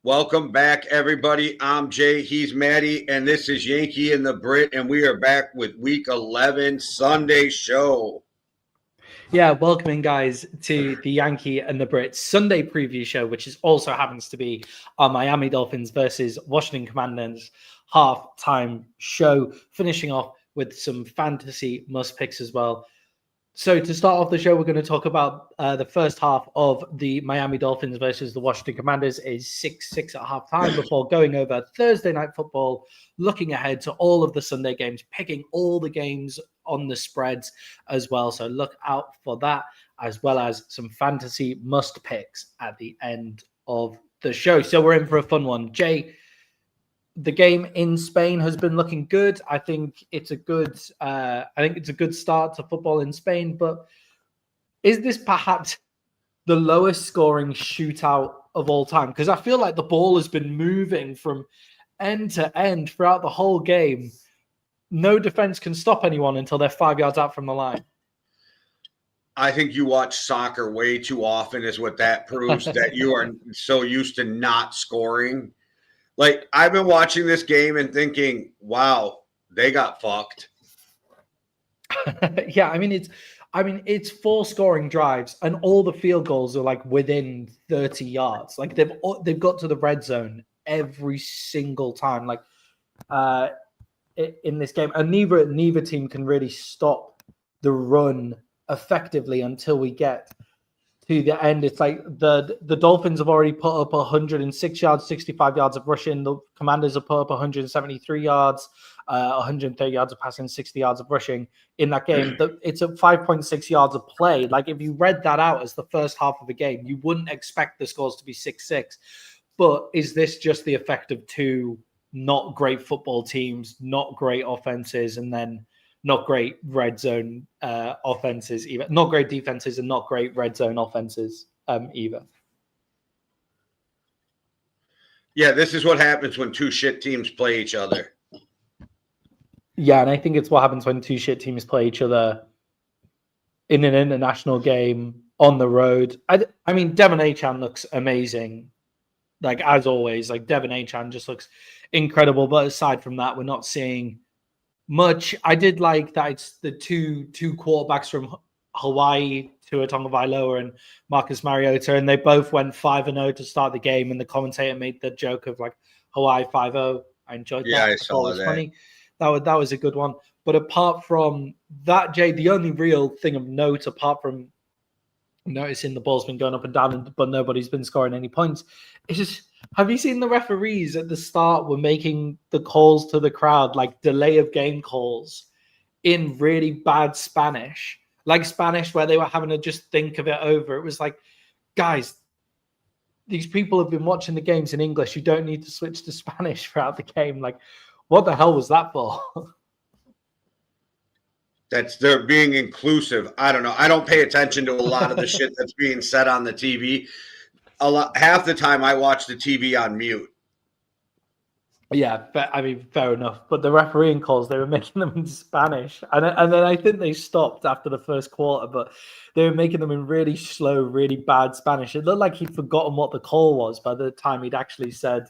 Welcome back, everybody. I'm Jay, he's Maddie, and this is Yankee and the Brit, and we are back with Week 11 Sunday show. Yeah, welcoming guys to the Yankee and the Brit Sunday preview show, which also happens to be our Miami Dolphins versus Washington Commanders halftime show, finishing off with some fantasy must picks as well. So to start off the show, we're going to talk about the first half of the Miami Dolphins versus the Washington Commanders is 6-6 at halftime before going over Thursday night football, looking ahead to all of the Sunday games, picking all the games on the spreads as well. So look out for that, as well as some fantasy must picks at the end of the show. So we're in for a fun one. Jay, the game in Spain has been looking good. I think it's a good start to football in Spain, but is this perhaps the lowest scoring shootout of all time? Because I feel like the ball has been moving from end to end throughout the whole game. No defense can stop anyone until they're 5 yards out from the line. I think you watch soccer way too often is what that proves, that you are so used to not scoring. Like, I've been watching this game and thinking, wow, they got fucked. Yeah, it's 4 scoring drives, and all the field goals are like within 30 yards. Like they've got to the red zone every single time. Like in this game, and neither team can really stop the run effectively until we get to the end. It's like the Dolphins have already put up 106 yards, 65 yards of rushing. The Commanders have put up 173 yards, 130 yards of passing, 60 yards of rushing in that game. It's at 5.6 yards of play. Like, if you read that out as the first half of the game, you wouldn't expect the scores to be 6-6. But is this just the effect of two not great football teams, not great offenses, and then not great red zone offenses either. Not great defenses and not great red zone offenses either. Yeah, this is what happens when two shit teams play each other. Yeah, and I think it's what happens when two shit teams play each other in an international game on the road. I mean, Devon Achane looks amazing. Like, as always, like Devon Achane just looks incredible. But aside from that, we're not seeing much. I did like that it's the two quarterbacks from Hawaii, Tua Tagovailoa and Marcus Mariota, and they both went 5-0 to start the game, and the commentator made the joke of like Hawaii 5-0. I enjoyed that. Yeah, I saw that. Funny. That was a good one. But apart from that, Jay, the only real thing of note, apart from noticing the ball's been going up and down, but nobody's been scoring any points, it's just, have you seen the referees at the start were making the calls to the crowd, like delay of game calls in really bad Spanish, like Spanish where they were having to just think of it over. It was like, guys, these people have been watching the games in English. You don't need to switch to Spanish throughout the game. Like, what the hell was that for? They're being inclusive. I don't know. I don't pay attention to a lot of the shit that's being said on the TV. Half the time I watch the TV on mute. Yeah, but I mean, fair enough. But the refereeing calls, they were making them in Spanish. And then I think they stopped after the first quarter, but they were making them in really slow, really bad Spanish. It looked like he'd forgotten what the call was by the time he'd actually said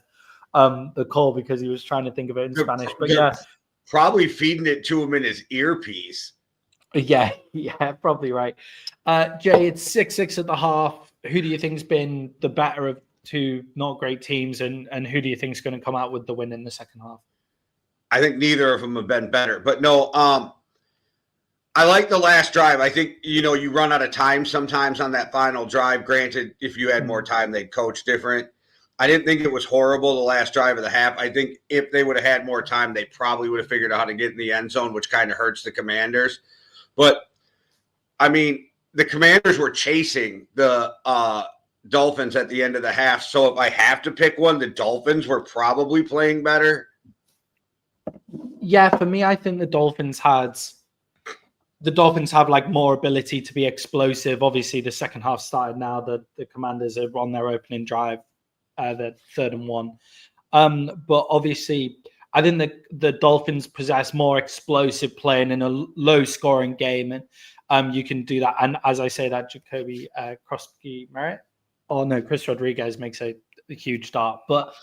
the call, because he was trying to think of it in Spanish. But yeah, probably feeding it to him in his earpiece. Yeah, probably right. Jay, it's 6-6 at the half. Who do you think's been the better of two not great teams, and who do you think's going to come out with the win in the second half? I think neither of them have been better. But no, I like the last drive. I think, you run out of time sometimes on that final drive. Granted, if you had more time, they'd coach different. I didn't think it was horrible, the last drive of the half. I think if they would have had more time, they probably would have figured out how to get in the end zone, which kind of hurts the Commanders. But, I mean, the Commanders were chasing the Dolphins at the end of the half. So if I have to pick one, the Dolphins were probably playing better. Yeah, for me, I think the Dolphins had the Dolphins have like more ability to be explosive. Obviously, the second half started now. The Commanders are on their opening drive, the 3rd and 1. But obviously, I think the Dolphins possess more explosive play in a low-scoring game, and you can do that. And as I say that, Jacoby Krosky-Merritt, Chris Rodriguez makes a huge start. But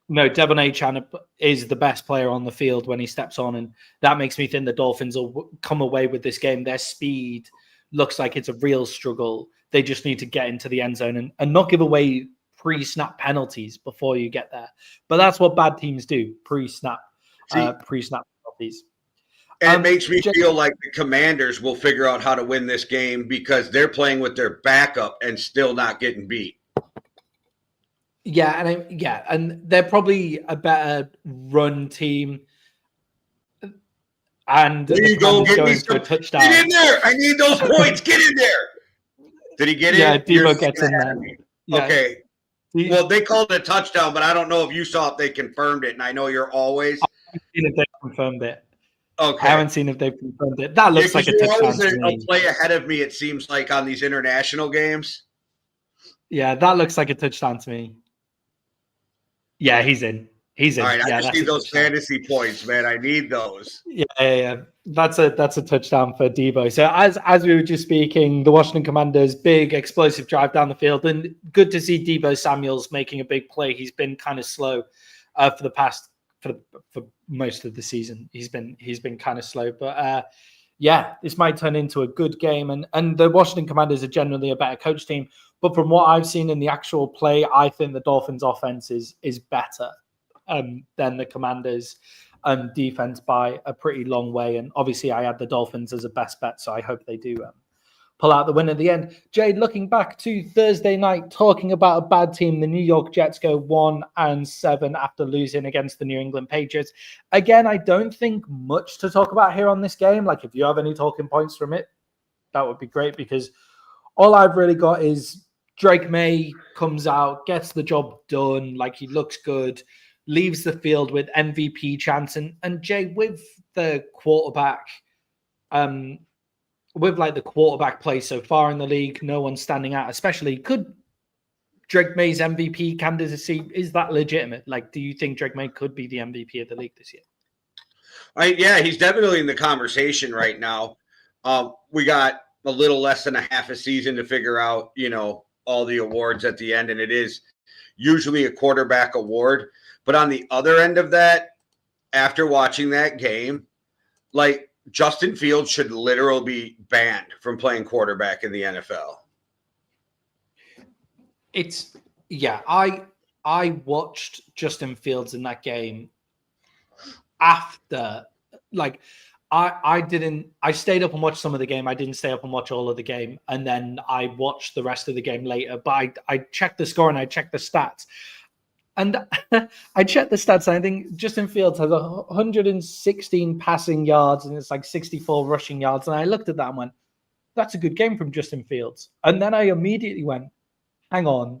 no, Devon Achane is the best player on the field when he steps on, and that makes me think the Dolphins will come away with this game. Their speed looks like it's a real struggle. They just need to get into the end zone and not give away pre-snap penalties before you get there. But that's what bad teams do, pre-snap penalties. And it makes me feel like the Commanders will figure out how to win this game because they're playing with their backup and still not getting beat. Yeah, and they're probably a better run team. And there you go, get me some, a touchdown. Get in there! I need those points. Get in there! Did he get in? Yeah, Debo gets in there. Yeah. Okay. Well, they called it a touchdown, but I don't know if you saw if they confirmed it. And I know you're always. I haven't seen if they confirmed it. Okay. I haven't seen if they've confirmed it. That looks like a touchdown. You're always a play ahead of me. It seems like on these international games. Yeah, that looks like a touchdown to me. Yeah, he's in. He's in. All right, yeah, I just need those fantasy points, man. I need those. Yeah. That's a touchdown for Debo. So as we were just speaking, the Washington Commanders, big explosive drive down the field, and good to see Debo Samuels making a big play. He's been kind of slow for most of the season. He's been kind of slow, but this might turn into a good game. And the Washington Commanders are generally a better coach team. But from what I've seen in the actual play, I think the Dolphins' offense is better than the Commanders' defense by a pretty long way. And obviously, I had the Dolphins as a best bet, so I hope they do pull out the win at the end. Jade, looking back to Thursday night, talking about a bad team, the New York Jets go 1-7 after losing against the New England Patriots. Again, I don't think much to talk about here on this game. Like, if you have any talking points from it, that would be great, because all I've really got is Drake May comes out, gets the job done, like he looks good, leaves the field with MVP chance. And Jay, with the quarterback, with like the quarterback play so far in the league, no one's standing out, especially could Drake May's MVP candidacy, is that legitimate? Like, do you think Drake May could be the MVP of the league this year? Yeah, he's definitely in the conversation right now. We got a little less than a half a season to figure out, all the awards at the end, and it is usually a quarterback award. But on the other end of that, after watching that game, like, Justin Fields should literally be banned from playing quarterback in the NFL. I watched Justin Fields in that game after, like, I stayed up and watched some of the game. I didn't stay up and watch all of the game. And then I watched the rest of the game later. But I checked the score and I checked the stats. And I checked the stats. And I think Justin Fields has 116 passing yards and it's like 64 rushing yards. And I looked at that and went, that's a good game from Justin Fields. And then I immediately went, hang on.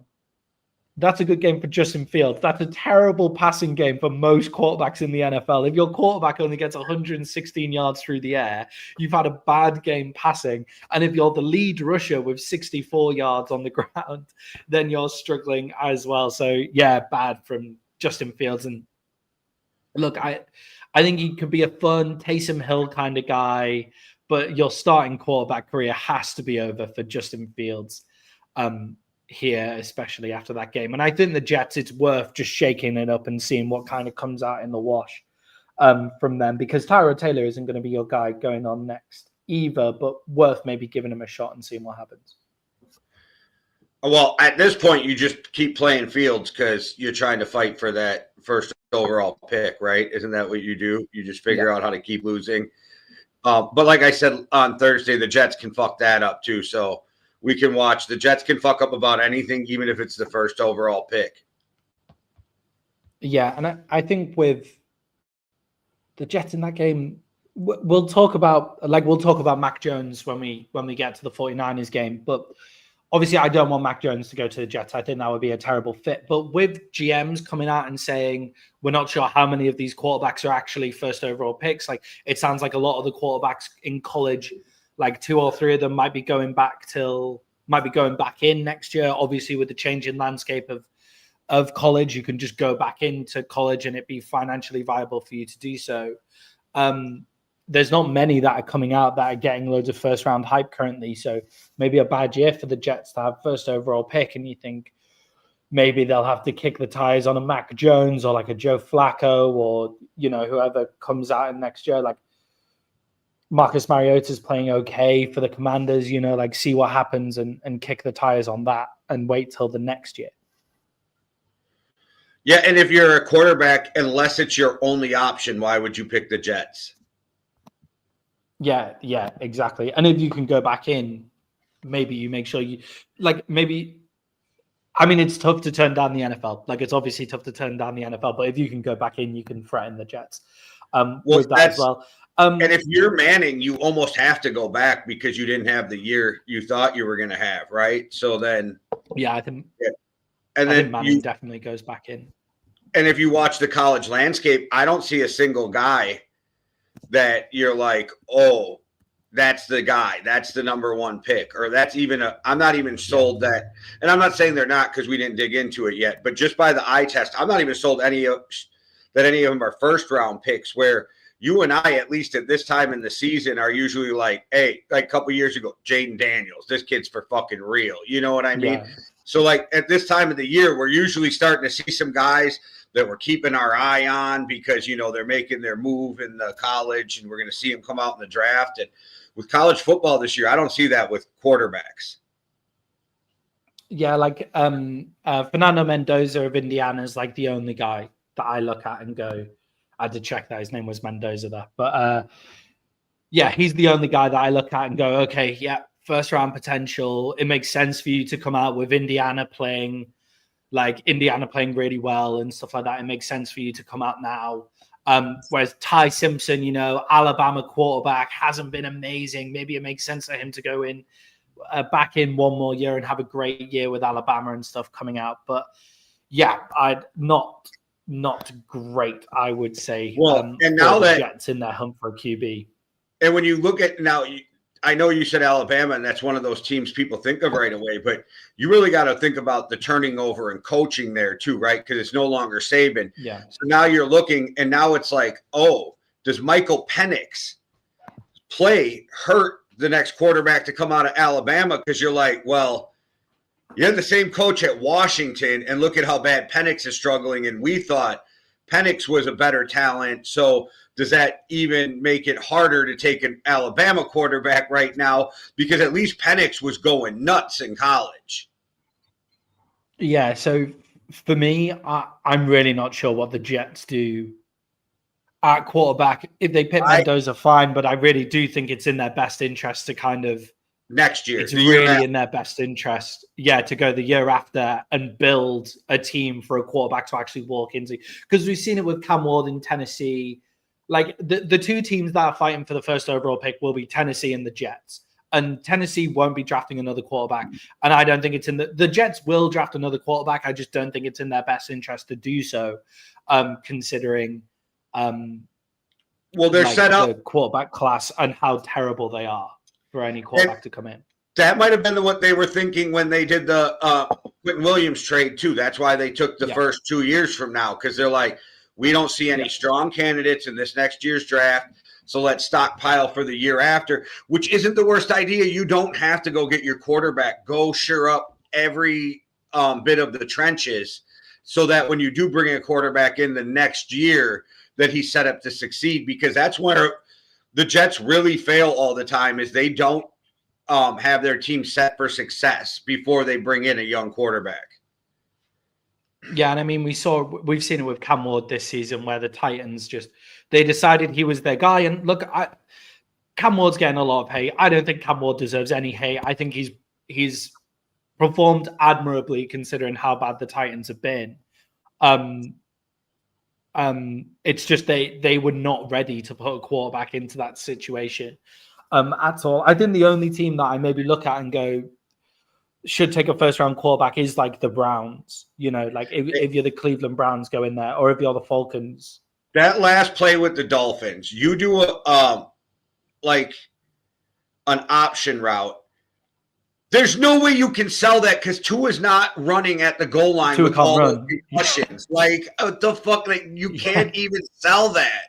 That's a good game for Justin Fields. That's a terrible passing game for most quarterbacks in the NFL. If your quarterback only gets 116 yards through the air, you've had a bad game passing. And if you're the lead rusher with 64 yards on the ground, then you're struggling as well. So, yeah, bad from Justin Fields. And look, I think he could be a fun Taysom Hill kind of guy, but your starting quarterback career has to be over for Justin Fields. Here, especially after that game. And I think the Jets, it's worth just shaking it up and seeing what kind of comes out in the wash from them, because Tyrod Taylor isn't going to be your guy going on next either, but worth maybe giving him a shot and seeing what happens. Well, at this point, you just keep playing Fields because you're trying to fight for that first overall pick, right? Isn't that what you do? You just figure out how to keep losing. But like I said on Thursday, the Jets can fuck that up too. So we can watch. The Jets can fuck up about anything, even if it's the first overall pick. Yeah, and I think with the Jets in that game, we'll talk about Mac Jones when we get to the 49ers game. But obviously I don't want Mac Jones to go to the Jets. I think that would be a terrible fit. But with GMs coming out and saying we're not sure how many of these quarterbacks are actually first overall picks, like it sounds like a lot of the quarterbacks in college, like 2 or 3 of them might be going back in next year. Obviously, with the changing landscape of college, you can just go back into college and it be financially viable for you to do so. There's not many that are coming out that are getting loads of first round hype currently. So maybe a bad year for the Jets to have first overall pick. And you think maybe they'll have to kick the tires on a Mac Jones or like a Joe Flacco or, whoever comes out in next year. Like Marcus Mariota's playing okay for the Commanders, like see what happens and kick the tires on that and wait till the next year. Yeah. And if you're a quarterback, unless it's your only option, why would you pick the Jets? Yeah, exactly. And if you can go back in, maybe you make sure it's tough to turn down the NFL. Like, it's obviously tough to turn down the NFL, but if you can go back in, you can threaten the Jets with that as well. And if you're Manning, you almost have to go back because you didn't have the year you thought you were going to have, right? So then... Yeah, I think Manning definitely goes back in. And if you watch the college landscape, I don't see a single guy that you're like, oh, that's the guy, that's the number one pick, or that's even I'm not even sold that. And I'm not saying they're not because we didn't dig into it yet, but just by the eye test, I'm not even sold that any of them are first round picks, where you and I, at least at this time in the season, are usually like, hey, like a couple years ago, Jaden Daniels, this kid's for fucking real. You know what I mean? Yeah. So like at this time of the year, we're usually starting to see some guys that we're keeping our eye on because, they're making their move in the college and we're going to see them come out in the draft. And with college football this year, I don't see that with quarterbacks. Yeah, like Fernando Mendoza of Indiana is like the only guy that I look at and go, I had to check that his name was Mendoza there. But he's the only guy that I look at and go, okay, yeah, first round potential. It makes sense for you to come out with Indiana playing really well and stuff like that. It makes sense for you to come out now. Whereas Ty Simpson, Alabama quarterback, hasn't been amazing. Maybe it makes sense for him to go in back in one more year and have a great year with Alabama and stuff coming out. But yeah, I'd not great, I would say. Well, and now that Jets in their hunt for a QB. And when you look at now, I know you said Alabama, and that's one of those teams people think of right away, but you really got to think about the turning over and coaching there too, right? Because it's no longer Saban. Yeah. So now you're looking, and now it's like, oh, does Michael Penix hurt the next quarterback to come out of Alabama? Because you're like, well, you had the same coach at Washington, and look at how bad Penix is struggling, and we thought Penix was a better talent. So does that even make it harder to take an Alabama quarterback right now? Because at least Penix was going nuts in college. Yeah, so for me, I'm really not sure what the Jets do at quarterback. If they pick Mendoza, fine, but I really do think it's in their best interest to kind of next year. It's really in their best interest, to go the year after and build a team for a quarterback to actually walk into. Because we've seen it with Cam Ward in Tennessee. Like the two teams that are fighting for the first overall pick will be Tennessee and the Jets. And Tennessee won't be drafting another quarterback. And I don't think it's in the Jets will draft another quarterback. I just don't think it's in their best interest to do so, considering they're set up the quarterback class and how terrible they are for any quarterback to come in. That might have been what they were thinking when they did the Quentin Williams trade too. That's why they took the first 2 years from now, because they're like, we don't see any strong candidates in this next year's draft, so let's stockpile for the year after, which isn't the worst idea. You don't have to go get your quarterback. Go shore up every bit of the trenches so that when you do bring a quarterback in the next year, that he's set up to succeed, because that's where the Jets really fail all the time, is they don't have their team set for success before they bring in a young quarterback. Yeah, and I mean, we've seen it with Cam Ward this season, where the Titans they decided he was their guy. And look, Cam Ward's getting a lot of hate. I don't think Cam Ward deserves any hate. I think he's performed admirably considering how bad the Titans have been. It's just they were not ready to put a quarterback into that situation at all. I think the only team that I maybe look at and go, should take a first round quarterback is like the Browns, like if you're the Cleveland Browns, go in there, or if you're the Falcons. That last play with the Dolphins, you do like an option route. There's no way you can sell that because Tua's not running at the goal line with all those concussions. Like, what the fuck? Like, you can't even sell that.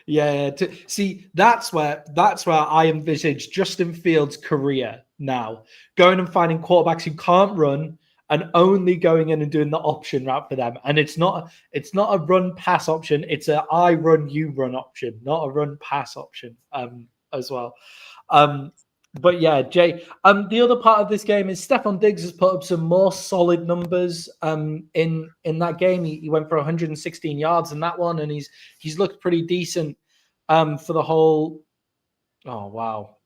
Yeah. See, that's where I envisage Justin Fields' career now. Going and finding quarterbacks who can't run and only going in and doing the option route for them. And it's not a run pass option. It's a I run, you run option, not a run pass option as well. But yeah, Jay, the other part of this game is Stefon Diggs has put up some more solid numbers in that game. He went for 116 yards in that one, and he's looked pretty decent for the whole. Oh, wow.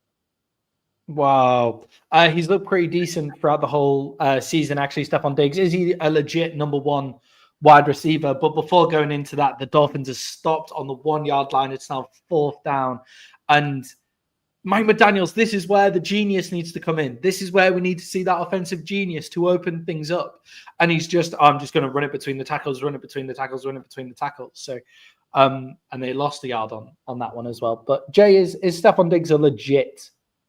He's looked pretty decent throughout the whole season, actually, Stefon Diggs. Is he a legit number one wide receiver? But before going into that, the Dolphins are stopped on the 1 yard line. It's now 4th down. And Mike McDaniels, this is where the genius needs to come in. This is where we need to see that offensive genius to open things up. And he's I'm just going to run it between the tackles, run it between the tackles, run it between the tackles. So, and they lost a yard on that one as well. But Jay, is Stefon Diggs a legit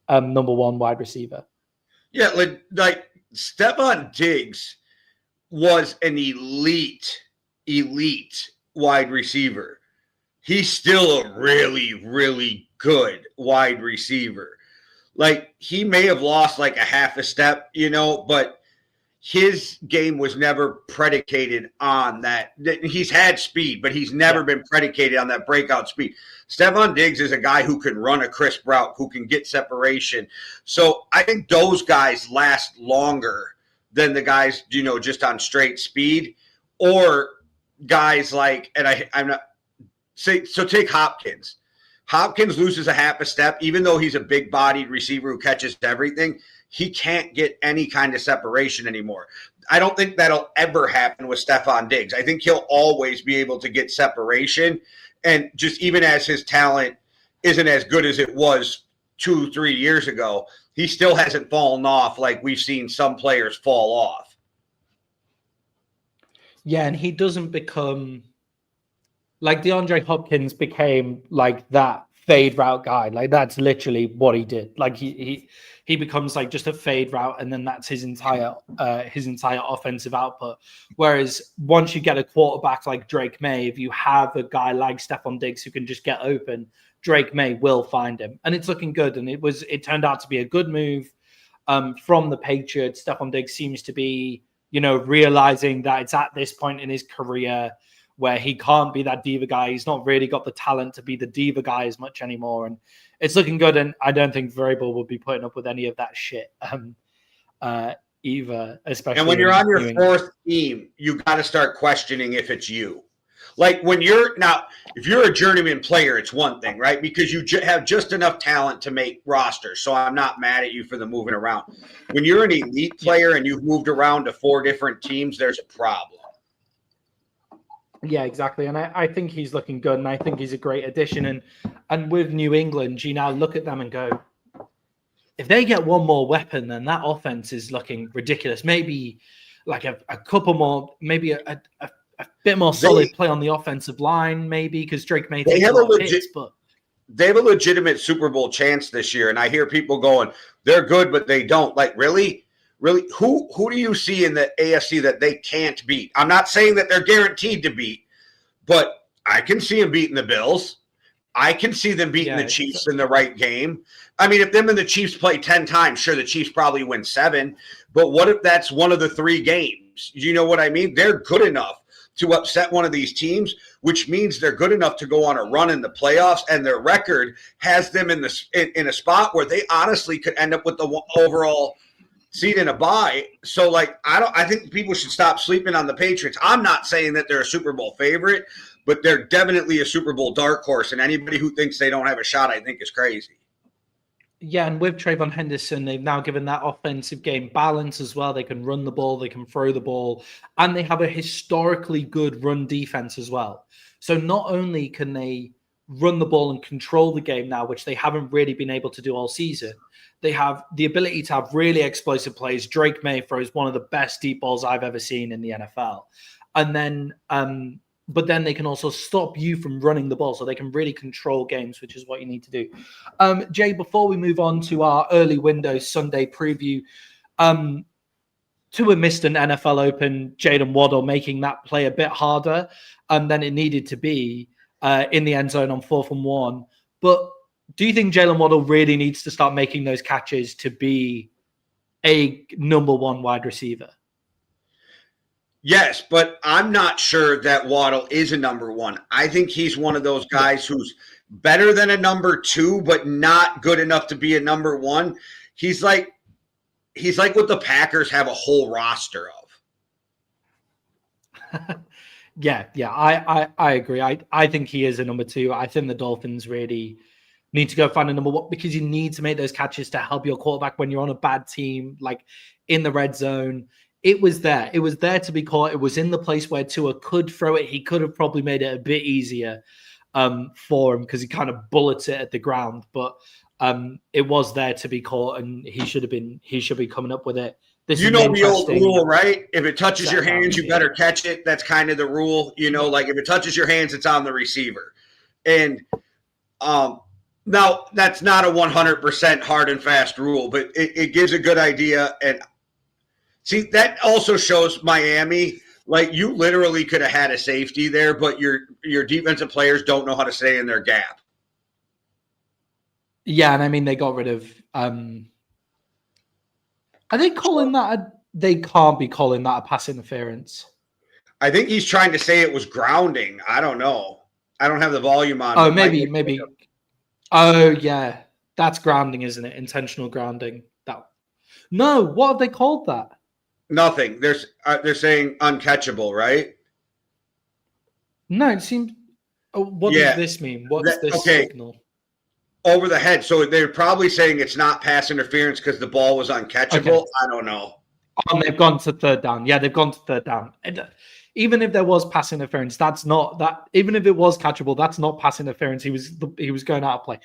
number one wide receiver? Yeah, like Stefon Diggs was an elite wide receiver. He's still a really, really good wide receiver. Like, he may have lost like a half a step, but his game was never predicated on that. He's had speed, but he's never been predicated on that breakout speed. Stefon Diggs is a guy who can run a crisp route, who can get separation. So I think those guys last longer than the guys, just on straight speed, or guys like, and I'm not say, so take Hopkins. Hopkins loses a half a step, even though he's a big-bodied receiver who catches everything. He can't get any kind of separation anymore. I don't think that'll ever happen with Stefon Diggs. I think he'll always be able to get separation. And just even as his talent isn't as good as it was 2-3 years ago, he still hasn't fallen off like we've seen some players fall off. Yeah, and he doesn't become like DeAndre Hopkins became like that fade route guy. Like, that's literally what he did. Like, he becomes like just a fade route, and then that's his entire offensive output. Whereas once you get a quarterback like Drake May, if you have a guy like Stefon Diggs who can just get open, Drake May will find him, and it's looking good. And it turned out to be a good move from the Patriots. Stefon Diggs seems to be, realizing that it's at this point in his career where he can't be that diva guy. He's not really got the talent to be the diva guy as much anymore. And it's looking good. And I don't think Vrabel will be putting up with any of that shit either, especially. And when you're on your fourth team, you got to start questioning if it's you. Like, if you're a journeyman player, it's one thing, right? Because you have just enough talent to make rosters. So I'm not mad at you for the moving around. When you're an elite player and you've moved around to 4 different teams, there's a problem. Yeah, exactly. And I think he's looking good, and I think he's a great addition. And with New England, you now look at them and go, if they get one more weapon, then that offense is looking ridiculous. Maybe like a couple more, maybe a bit more solid play on the offensive line, maybe, because Drake may take a lot of hits, but they have a legitimate Super Bowl chance this year. And I hear people going, they're good, but they don't. Like, really? Really, who do you see in the AFC that they can't beat? I'm not saying that they're guaranteed to beat, but I can see them beating the Bills. I can see them beating the Chiefs in the right game. I mean, if them and the Chiefs play 10 times, sure, the Chiefs probably win 7. But what if that's one of the 3 games? You know what I mean? They're good enough to upset one of these teams, which means they're good enough to go on a run in the playoffs, and their record has them in a spot where they honestly could end up with the overall seed in a bye. So, like, I think people should stop sleeping on the Patriots. I'm not saying that they're a Super Bowl favorite, but they're definitely a Super Bowl dark horse, and anybody who thinks they don't have a shot, I think, is crazy. Yeah, and with Trayvon Henderson, they've now given that offensive game balance as well. They can run the ball, they can throw the ball, and they have a historically good run defense as well. So not only can they run the ball and control the game now, which they haven't really been able to do all season. They have the ability to have really explosive plays. Drake May throws one of the best deep balls I've ever seen in the NFL. And then, but then they can also stop you from running the ball, so they can really control games, which is what you need to do. Jay, before we move on to our early window Sunday preview, Tua missed an NFL Open, Jalen Waddle making that play a bit harder than it needed to be in the end zone on 4th and 1. But do you think Jalen Waddle really needs to start making those catches to be a number one wide receiver? Yes, but I'm not sure that Waddle is a number one. I think he's one of those guys who's better than a number 2, but not good enough to be a number 1. He's like what the Packers have a whole roster of. Yeah, I agree. I think he is a number 2. I think the Dolphins really need to go find a number 1 because you need to make those catches to help your quarterback when you're on a bad team, like in the red zone. It was there. It was there to be caught. It was in the place where Tua could throw it. He could have probably made it a bit easier for him because he kind of bullets it at the ground. But it was there to be caught, and he should be coming up with it. This you know the old rule, right? If it touches your hands, you better catch it. That's kind of the rule. You know, like if it touches your hands, it's on the receiver. And now that's not a 100% hard and fast rule, but it gives a good idea. And see, that also shows Miami, like you literally could have had a safety there, but your defensive players don't know how to stay in their gap. Yeah, and I mean they got rid of. Are they calling that? They can't be calling that a pass interference. I think he's trying to say it was grounding. I don't know. I don't have the volume on. Oh, maybe. Oh, yeah, that's grounding, isn't it? Intentional grounding. No, what have they called that? Nothing. They're saying uncatchable, right? No, it seems. What does this mean? What's this signal? Over the head. So they're probably saying it's not pass interference because the ball was uncatchable. Okay. I don't know. And they've gone to third down. Yeah, they've gone to third down. And even if there was pass interference, that's not that. Even if it was catchable, that's not pass interference. He was going out of play.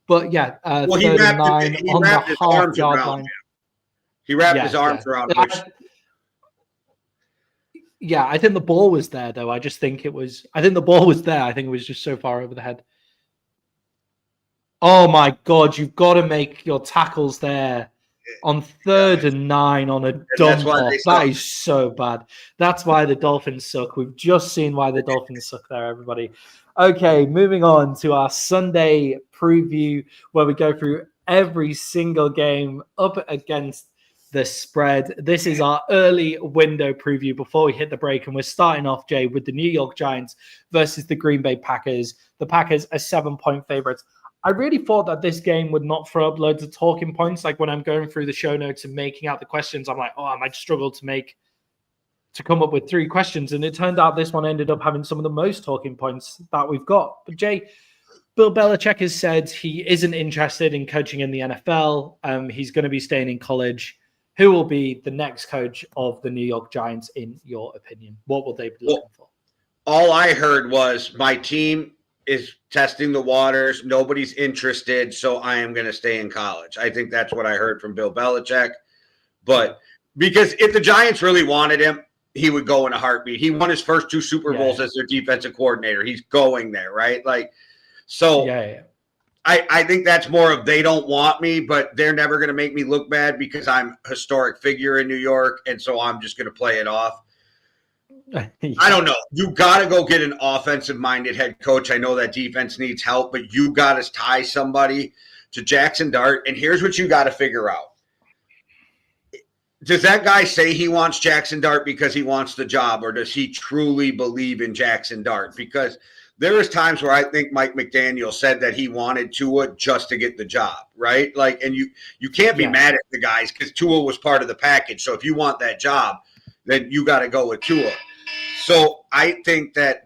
But yeah, he wrapped his arms around him. He wrapped his arms around him. Yeah, I think the ball was there though. I think the ball was there. I think it was just so far over the head. Oh my God, you've got to make your tackles there on 3rd and 9 on a dump off. That is so bad. That's why the Dolphins suck. We've just seen why the Dolphins suck there, everybody. Okay, moving on to our Sunday preview where we go through every single game up against the spread. This is our early window preview before we hit the break. And we're starting off, Jay, with the New York Giants versus the Green Bay Packers. The Packers are 7-point favorites. I really thought that this game would not throw up loads of talking points. Like when I'm going through the show notes and making out the questions, I'm like, I might struggle to come up with 3 questions. And it turned out this one ended up having some of the most talking points that we've got. But Jay, Bill Belichick has said he isn't interested in coaching in the NFL. He's going to be staying in college. Who will be the next coach of the New York Giants, in your opinion? What will they be looking for? All I heard was my team is testing the waters. Nobody's interested, so I am going to stay in college. I think that's what I heard from Bill Belichick. But because if the Giants really wanted him, he would go in a heartbeat. He won his first 2 Super Bowls as their defensive coordinator. He's going there, right? I think that's more of they don't want me, but they're never going to make me look bad because I'm a historic figure in New York, and so I'm just going to play it off. I don't know. You got to go get an offensive-minded head coach. I know that defense needs help, but you got to tie somebody to Jackson Dart. And here's what you got to figure out. Does that guy say he wants Jackson Dart because he wants the job, or does he truly believe in Jackson Dart? Because there was times where I think Mike McDaniel said that he wanted Tua just to get the job, right? Like, and you can't be mad at the guys because Tua was part of the package. So if you want that job, then you got to go with Tua. So I think that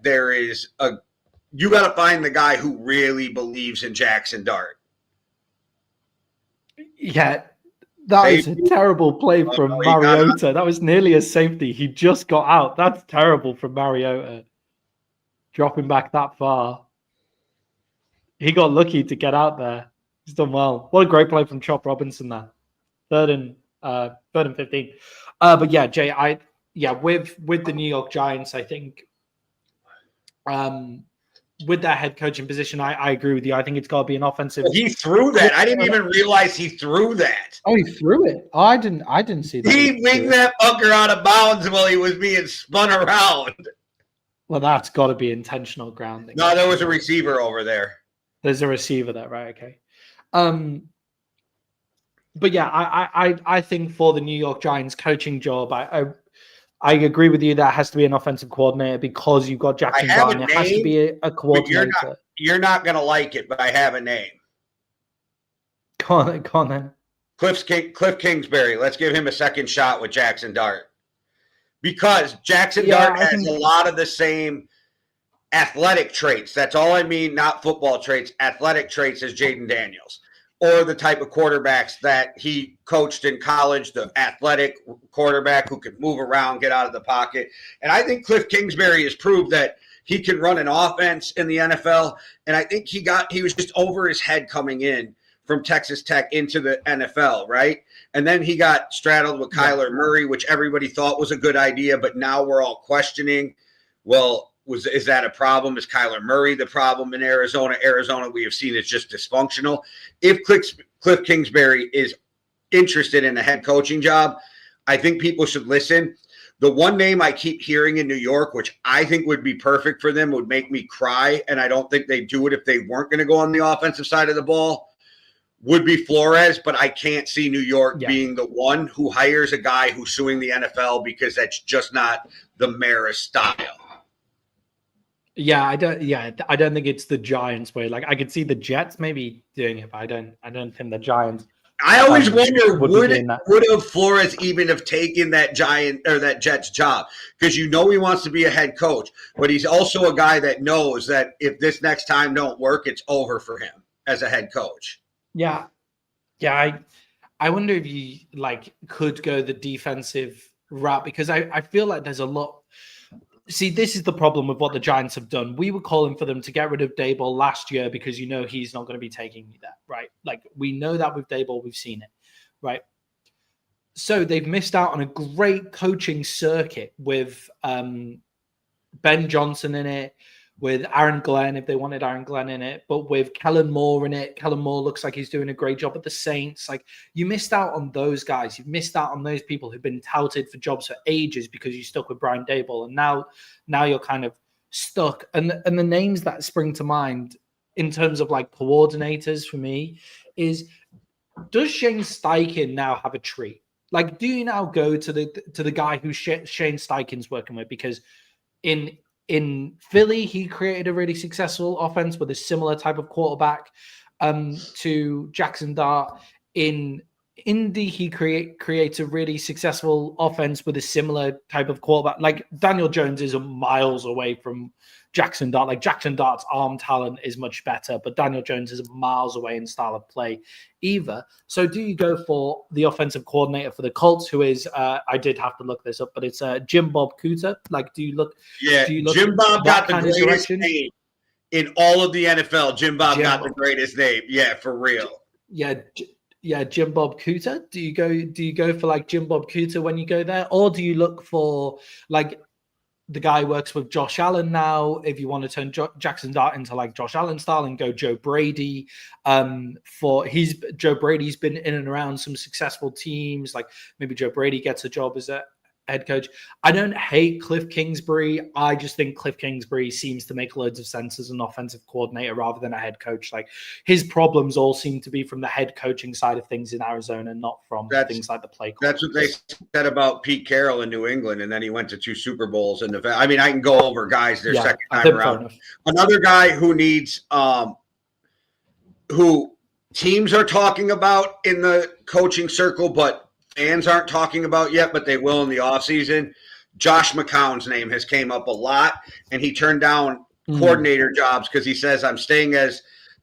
you got to find the guy who really believes in Jackson Dart. Yeah, that is a terrible play from Mariota. That was nearly a safety. He just got out. That's terrible from Mariota. Dropping back that far. he got lucky to get out there. He's done well. What a great play from Chop Robinson there. Third and 15. But yeah, Jay, with the New York Giants, I think with that head coaching position, I agree with you. I think it's got to be an offensive. He threw that. I didn't even realize he threw that. Oh, he threw it. Oh, I didn't see that. He winged that fucker out of bounds while he was being spun around. Well, that's got to be intentional grounding. No, there was a receiver over there. There's a receiver there, right? Okay. But yeah, I think for the New York Giants coaching job, I agree with you. That has to be an offensive coordinator because you've got Jackson Dart. It has to be a coordinator. You're not going to like it, but I have a name. Go on then. Cliff Kingsbury. Let's give him a second shot with Jackson Dart. Because Jackson Dart has a lot of the same athletic traits. That's all I mean, not football traits. Athletic traits as Jaden Daniels. Or the type of quarterbacks that he coached in college, the athletic quarterback who could move around, get out of the pocket. And I think Cliff Kingsbury has proved that he can run an offense in the NFL. And I think he was just over his head coming in from Texas Tech into the NFL, right? And then he got straddled with Kyler Murray, which everybody thought was a good idea, but now we're all questioning, well, is that a problem? Is Kyler Murray the problem in Arizona? Arizona, we have seen, is just dysfunctional. If Cliff Kingsbury is interested in a head coaching job, I think people should listen. The one name I keep hearing in New York, which I think would be perfect for them, would make me cry, and I don't think they'd do it if they weren't going to go on the offensive side of the ball, would be Flores, but I can't see New York being the one who hires a guy who's suing the NFL because that's just not the Maris style. I don't think it's the Giants way. Like I could see the Jets maybe doing it, but I don't think the Giants. I always wonder would have Flores even have taken that Jets job? Because he wants to be a head coach, but he's also a guy that knows that if this next time don't work, it's over for him as a head coach. Yeah. I wonder if you could go the defensive route because I feel like there's a lot. See, this is the problem with what the Giants have done. We were calling for them to get rid of Daboll last year because he's not going to be taking that, right? Like we know that with Daboll, we've seen it, right? So they've missed out on a great coaching circuit with Ben Johnson in it, with Aaron Glenn, if they wanted Aaron Glenn in it, but with Kellen Moore in it. Kellen Moore looks like he's doing a great job at the Saints. Like you missed out on those guys. You've missed out on those people who've been touted for jobs for ages because you stuck with Brian Daboll. And now you're kind of stuck. And the names that spring to mind in terms of coordinators for me is, does Shane Steichen now have a tree? Like, do you now go to the guy who Shane Steichen's working with? Because in Philly, he created a really successful offense with a similar type of quarterback to Jackson Dart. In Indy, he creates a really successful offense with a similar type of quarterback. Like Daniel Jones is miles away from Jackson Dart. Like Jackson Dart's arm talent is much better, but Daniel Jones is miles away in style of play either. So do you go for the offensive coordinator for the Colts, who is, I did have to look this up, but it's Jim Bob Cooter? Like, do you look? Jim Bob got the greatest name in all of the NFL. Jim Bob got the greatest name. Yeah, for real. Yeah, Jim Bob Cooter. Do you go for Jim Bob Cooter when you go there, or do you look for the guy works with Josh Allen now? If you want to turn Jackson Dart into Josh Allen style and go Joe Brady, Joe Brady's been in and around some successful teams. Like maybe Joe Brady gets a job as a head coach. I don't hate Cliff Kingsbury. I just think Cliff Kingsbury seems to make loads of sense as an offensive coordinator rather than a head coach. Like his problems all seem to be from the head coaching side of things in Arizona, not from things like the play call. That's what they said about Pete Carroll in New England, and then he went to 2 Super Bowls. I can go over guys their second time around. Another guy who needs who teams are talking about in the coaching circle, but fans aren't talking about yet, but they will in the offseason. Josh McCown's name has came up a lot, and he turned down coordinator jobs because he says, I'm staying as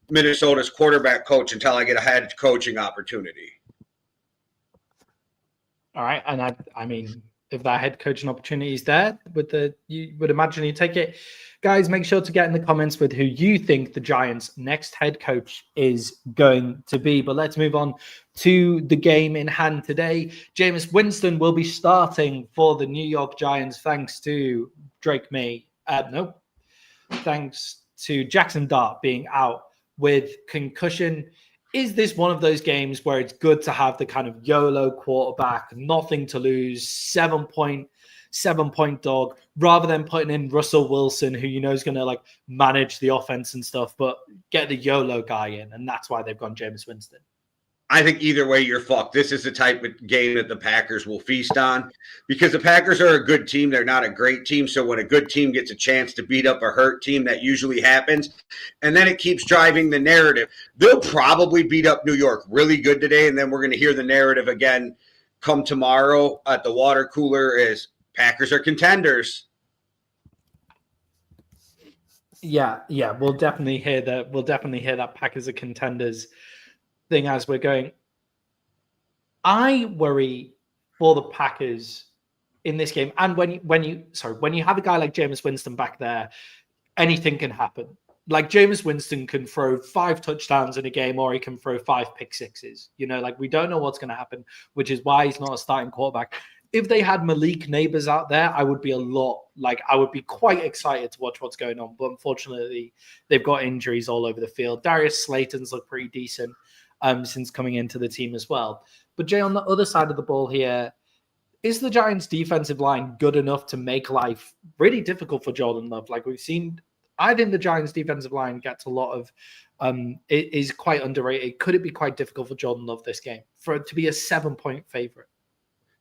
Minnesota's quarterback coach until I get a head coaching opportunity. All right. And I mean, if that head coaching opportunity is there, you would imagine you take it. Guys, make sure to get in the comments with who you think the Giants' next head coach is going to be. But let's move on to the game in hand today. Jameis Winston will be starting for the New York Giants thanks to thanks to Jackson Dart being out with concussion. Is this one of those games where it's good to have the kind of YOLO quarterback, nothing to lose, 7-point dog, rather than putting in Russell Wilson, who you know is going to like manage the offense and stuff, but get the YOLO guy in, and that's why they've gone Jameis Winston? I think either way, you're fucked. This is the type of game that the Packers will feast on because the Packers are a good team. They're not a great team. So when a good team gets a chance to beat up a hurt team, that usually happens. And then it keeps driving the narrative. They'll probably beat up New York really good today. And then we're going to hear the narrative again come tomorrow at the water cooler is Packers are contenders. Yeah. We'll definitely hear that. We'll definitely hear that Packers are contenders thing as we're going. I worry for the Packers in this game, and when you have a guy like Jameis Winston back there, anything can happen. Like Jameis Winston can throw 5 touchdowns in a game, or he can throw 5 pick sixes. You know, like we don't know what's going to happen, which is why he's not a starting quarterback. If they had Malik Neighbors out there, I would be quite excited to watch what's going on. But unfortunately, they've got injuries all over the field. Darius Slayton's looked pretty decent since coming into the team as well. But Jay, on the other side of the ball here, is the Giants' defensive line good enough to make life really difficult for Jordan Love? Like we've seen, I think the Giants' defensive line gets a lot of, it is quite underrated. Could it be quite difficult for Jordan Love this game for it to be a 7-point favorite?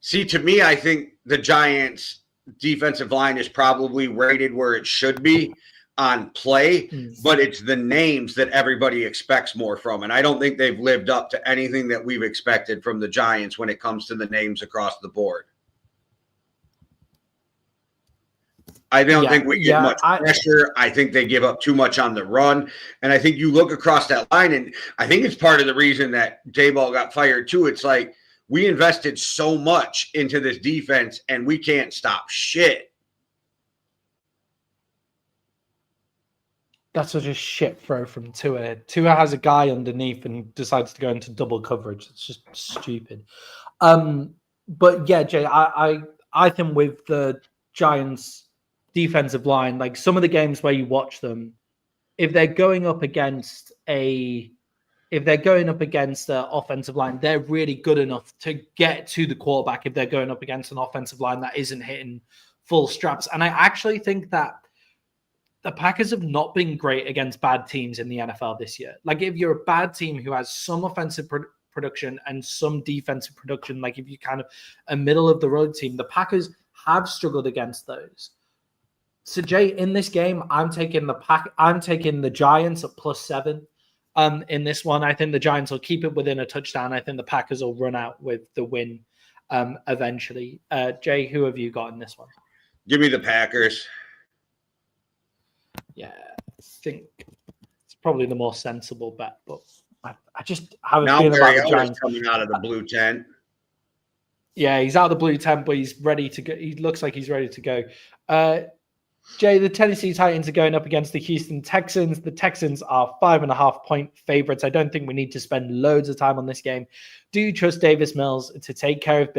See, to me, I think the Giants' defensive line is probably rated where it should be on play, but it's the names that everybody expects more from. And I don't think they've lived up to anything that we've expected from the Giants when it comes to the names across the board. I don't think we get much pressure. I think they give up too much on the run. And I think you look across that line, and I think it's part of the reason that Daboll got fired too. It's like we invested so much into this defense, and we can't stop shit. That's such a shit throw from Tua. Tua has a guy underneath and decides to go into double coverage. It's just stupid. But yeah, Jay, I think with the Giants' defensive line, like some of the games where you watch them, if they're going up against the offensive line, they're really good enough to get to the quarterback if they're going up against an offensive line that isn't hitting full straps. And I actually think that the Packers have not been great against bad teams in the NFL this year. Like if you're a bad team who has some offensive production and some defensive production, like if you kind of a middle of the road team, the Packers have struggled against those. So Jay, in this game, I'm taking the Giants at +7. In this one, I think the Giants will keep it within a touchdown. I think the Packers will run out with the win eventually. Jay, who have you got in this one? Give me the Packers. Yeah, I think it's probably the more sensible bet, but I just have a now feeling about the Giants coming out of the blue tent. Yeah, he's out of the blue tent, but he's ready to go. He looks like he's ready to go. Jay, the Tennessee Titans are going up against the Houston Texans. The Texans are 5.5-point favorites. I don't think we need to spend loads of time on this game. Do you trust Davis Mills to take care of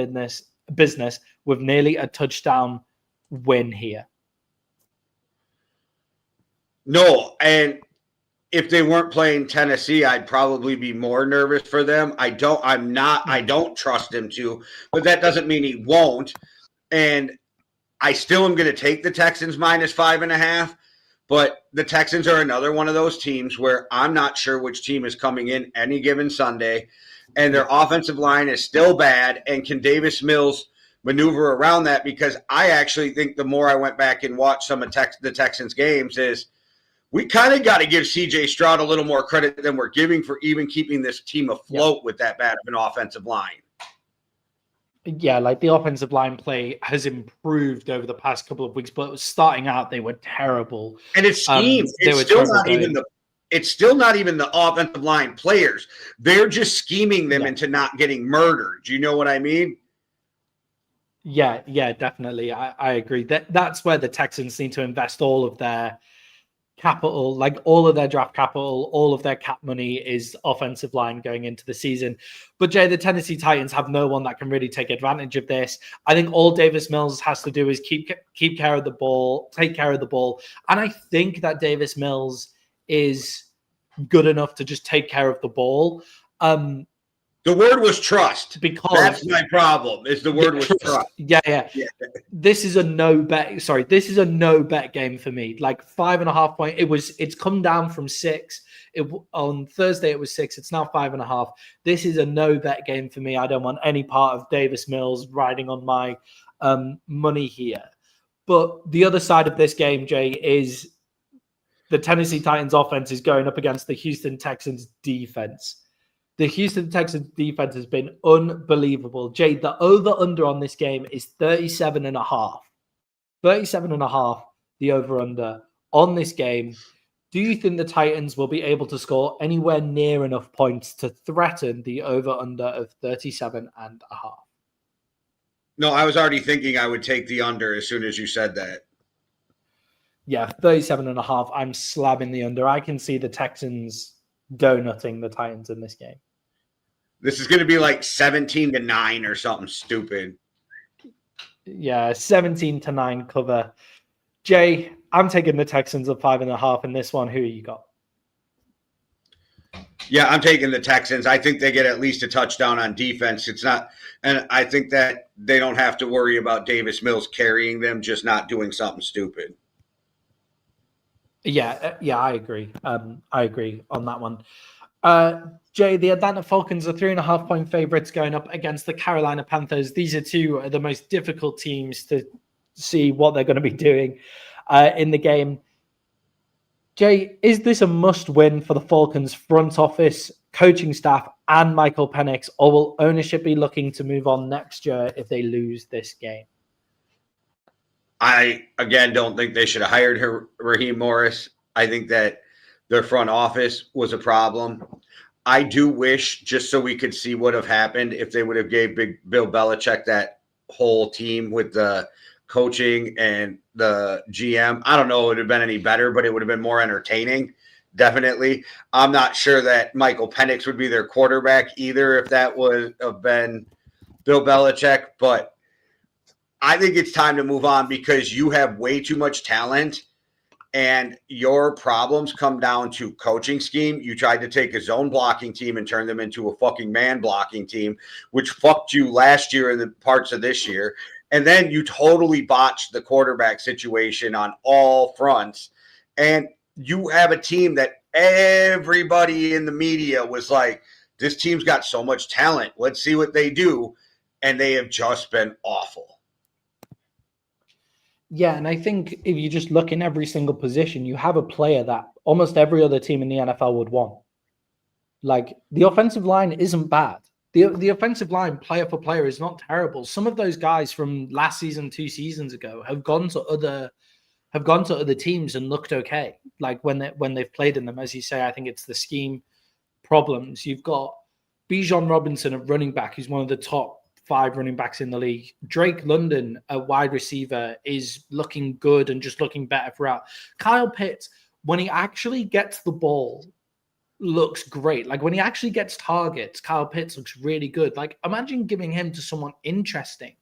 business with nearly a touchdown win here? No, and if they weren't playing Tennessee, I'd probably be more nervous for them. I don't trust him to, but that doesn't mean he won't. And I still am going to take the Texans -5.5, but the Texans are another one of those teams where I'm not sure which team is coming in any given Sunday, and their offensive line is still bad. And can Davis Mills maneuver around that? Because I actually think the more I went back and watched some of the Texans games is we kind of got to give C.J. Stroud a little more credit than we're giving for even keeping this team afloat with that bad of an offensive line. Yeah, like the offensive line play has improved over the past couple of weeks, but starting out, they were terrible. And it's schemed. It's still not even the offensive line players. They're just scheming them into not getting murdered. Do you know what I mean? Yeah, definitely. I agree. That's where the Texans need to invest all of their capital, like all of their draft capital, all of their cap money is offensive line going into the season. But Jay, the Tennessee Titans have no one that can really take advantage of this. I think all Davis Mills has to do is keep care of the ball, take care of the ball. And I think that Davis Mills is good enough to just take care of the ball. The word was trust. Because that's my problem. Is the word was trust. Yeah. This is a no bet. Sorry, this is a no bet game for me. Like 5.5 point. It's come down from 6. On Thursday it was 6. It's now 5.5. This is a no bet game for me. I don't want any part of Davis Mills riding on my money here. But the other side of this game, Jay, is the Tennessee Titans offense is going up against the Houston Texans defense. The Houston Texans defense has been unbelievable. Jay, the over-under on this game is 37.5. 37.5, the over-under on this game. Do you think the Titans will be able to score anywhere near enough points to threaten the over-under of 37.5? No, I was already thinking I would take the under as soon as you said that. Yeah, 37.5. I'm slamming the under. I can see the Texans donutting the Titans in this game. This is going to be like 17-9 or something stupid. Yeah, 17-9 cover. Jay, I'm taking the Texans at 5.5 in this one. Who you got? Yeah, I'm taking the Texans. I think they get at least a touchdown on defense. It's not, and I think that they don't have to worry about Davis Mills carrying them, just not doing something stupid. Yeah, I agree. I agree on that one. Jay, the Atlanta Falcons are 3.5 point favorites going up against the Carolina Panthers. These are two of the most difficult teams to see what they're going to be doing in the game. Jay, is this a must-win for the Falcons front office, coaching staff, and Michael Penix, or will ownership be looking to move on next year if they lose this game? I, again, don't think they should have hired Raheem Morris. I think that their front office was a problem. I do wish, just so we could see what have happened, if they would have gave Bill Belichick that whole team with the coaching and the GM. I don't know it would have been any better, but it would have been more entertaining, definitely. I'm not sure that Michael Penix would be their quarterback either if that would have been Bill Belichick, but I think it's time to move on because you have way too much talent and your problems come down to coaching scheme. You tried to take a zone blocking team and turn them into a fucking man blocking team, which fucked you last year and the parts of this year. And then you totally botched the quarterback situation on all fronts. And you have a team that everybody in the media was like, this team's got so much talent. Let's see what they do. And they have just been awful. Yeah, and I think if you just look in every single position, you have a player that almost every other team in the NFL would want. Like, the offensive line isn't bad. The offensive line, player for player, is not terrible. Some of those guys from last season, 2 seasons ago, have gone to other teams and looked okay. Like when they've played in them, as you say, I think it's the scheme problems. You've got Bijan Robinson at running back, who's one of the top 5 running backs in the league. Drake London, a wide receiver, is looking good and just looking better throughout. Kyle Pitts, when he actually gets the ball, looks great. Like when he actually gets targets, Kyle Pitts looks really good. Like imagine giving him to someone interesting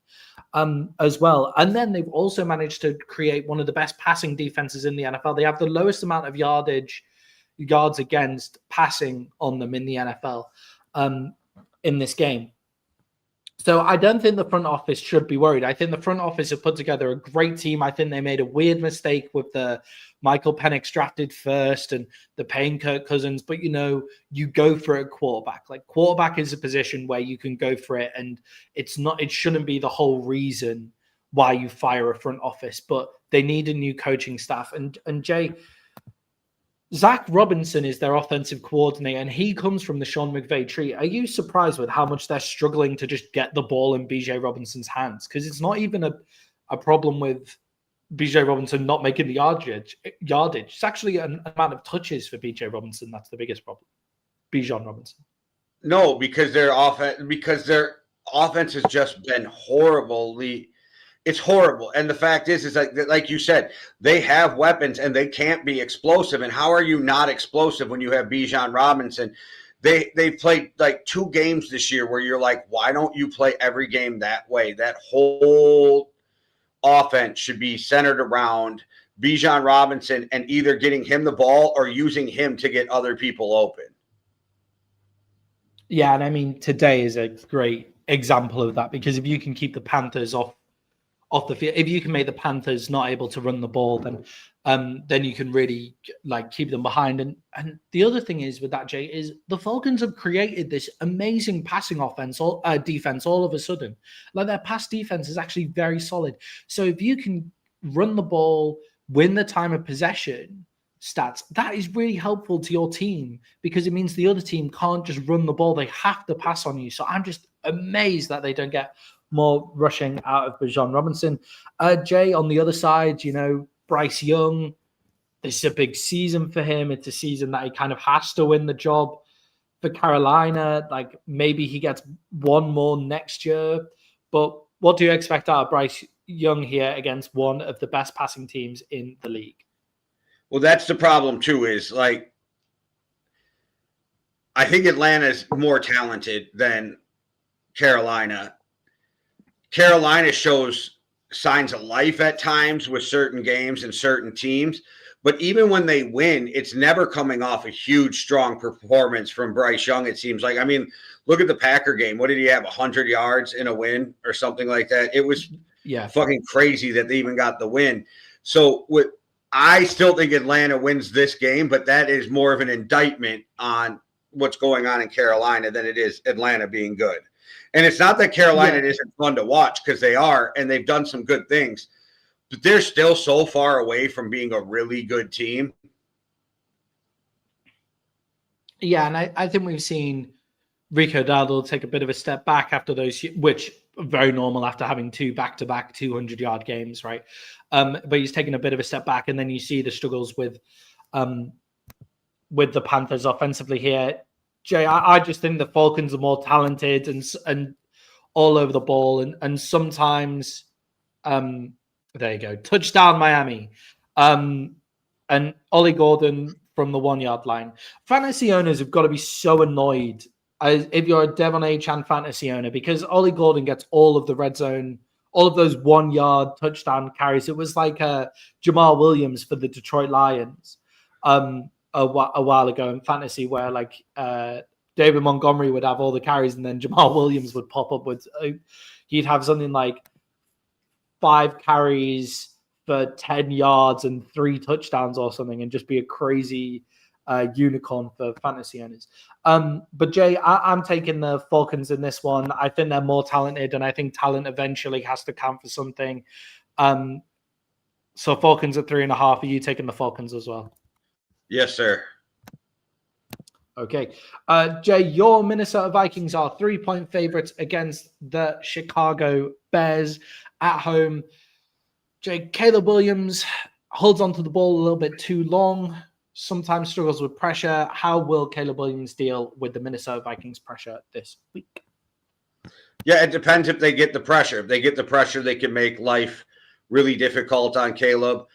as well. And then they've also managed to create one of the best passing defenses in the NFL. They have the lowest amount of yards against passing on them in the NFL in this game. So I don't think the front office should be worried. I think the front office have put together a great team. I think they made a weird mistake with the Michael Penix drafted first and the paying Kirk Cousins. But, you go for a quarterback. Like quarterback is a position where you can go for it. And it shouldn't be the whole reason why you fire a front office. But they need a new coaching staff. And Jay, Zach Robinson is their offensive coordinator, and he comes from the Sean McVay tree. Are you surprised with how much they're struggling to just get the ball in BJ Robinson's hands? Because it's not even a problem with BJ Robinson not making the yardage. It's actually an amount of touches for BJ Robinson. That's the biggest problem. Bijan Robinson. No, because their offense has just been horribly. It's horrible. And the fact is like you said, they have weapons and they can't be explosive. And how are you not explosive when you have Bijan Robinson? They played like 2 games this year where you're like, why don't you play every game that way? That whole offense should be centered around Bijan Robinson and either getting him the ball or using him to get other people open. Yeah, and I mean, today is a great example of that, because if you can keep the Panthers off the field, if you can make the Panthers not able to run the ball, then you can really like keep them behind. And the other thing is with that, Jay, is the Falcons have created this amazing passing offense or defense all of a sudden. Like, their pass defense is actually very solid. So if you can run the ball, win the time of possession stats, that is really helpful to your team, because it means the other team can't just run the ball. They have to pass on you. So I'm just amazed that they don't get more rushing out of Bijan Robinson. Jay, on the other side, Bryce Young, this is a big season for him. It's a season that he kind of has to win the job for Carolina. Like, maybe he gets one more next year. But what do you expect out of Bryce Young here against one of the best passing teams in the league? Well, that's the problem too, is like, I think Atlanta's more talented than Carolina. Carolina shows signs of life at times with certain games and certain teams, but even when they win, it's never coming off a huge, strong performance from Bryce Young, it seems like. I mean, look at the Packer game. What did he have, 100 yards in a win or something like that? It was fucking crazy that they even got the win. So I still think Atlanta wins this game, but that is more of an indictment on what's going on in Carolina than it is Atlanta being good. And it's not that Carolina isn't fun to watch, because they are, and they've done some good things, but they're still so far away from being a really good team. Yeah, and I think we've seen Rico Dowdle take a bit of a step back after those, which are very normal after having 2 back-to-back 200-yard games, right? But he's taken a bit of a step back, and then you see the struggles with the Panthers offensively here. Jay, I just think the Falcons are more talented and all over the ball, and sometimes, there you go, touchdown Miami, and Ollie Gordon from the 1-yard line. Fantasy owners have got to be so annoyed if you're a Devon Achane fantasy owner, because Ollie Gordon gets all of the red zone, all of those 1-yard touchdown carries. It was like Jamal Williams for the Detroit Lions a while ago in fantasy, where like David Montgomery would have all the carries and then Jamal Williams would pop up with he'd have something like 5 carries for 10 yards and 3 touchdowns or something, and just be a crazy unicorn for fantasy owners. But Jay, I'm taking the Falcons in this one. I think they're more talented, and I think talent eventually has to count for something. So Falcons at 3.5. Are you taking the Falcons as well? Yes, sir. Okay. Jay, your Minnesota Vikings are 3-point favorites against the Chicago Bears at home. Jay, Caleb Williams holds onto the ball a little bit too long, sometimes struggles with pressure. How will Caleb Williams deal with the Minnesota Vikings pressure this week? Yeah, it depends if they get the pressure. If they get the pressure, they can make life really difficult on Caleb.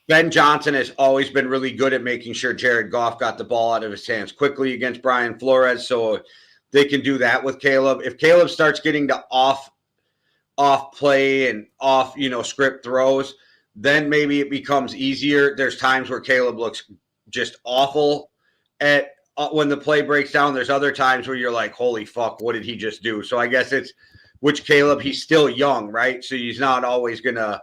Ben Johnson has always been really good at making sure Jared Goff got the ball out of his hands quickly against Brian Flores, so they can do that with Caleb. If Caleb starts getting to off play and off, script throws, then maybe it becomes easier. There's times where Caleb looks just awful at when the play breaks down. There's other times where you're like, holy fuck, what did he just do? So I guess it's which Caleb. He's still young, right? So he's not always going to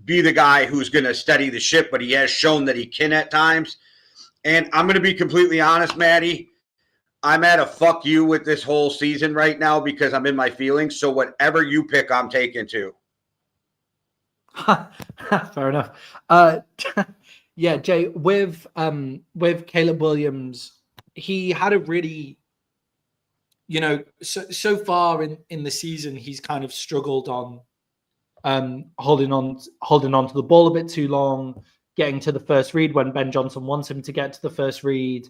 be the guy who's going to steady the ship, but he has shown that he can at times. And I'm going to be completely honest, Maddie, I'm at a fuck you with this whole season right now because I'm in my feelings. So whatever you pick, I'm taking too. Fair enough. Yeah, Jay, with Caleb Williams, he had a really, so far in the season, he's kind of struggled on holding on to the ball a bit too long, getting to the first read when Ben Johnson wants him to get to the first read.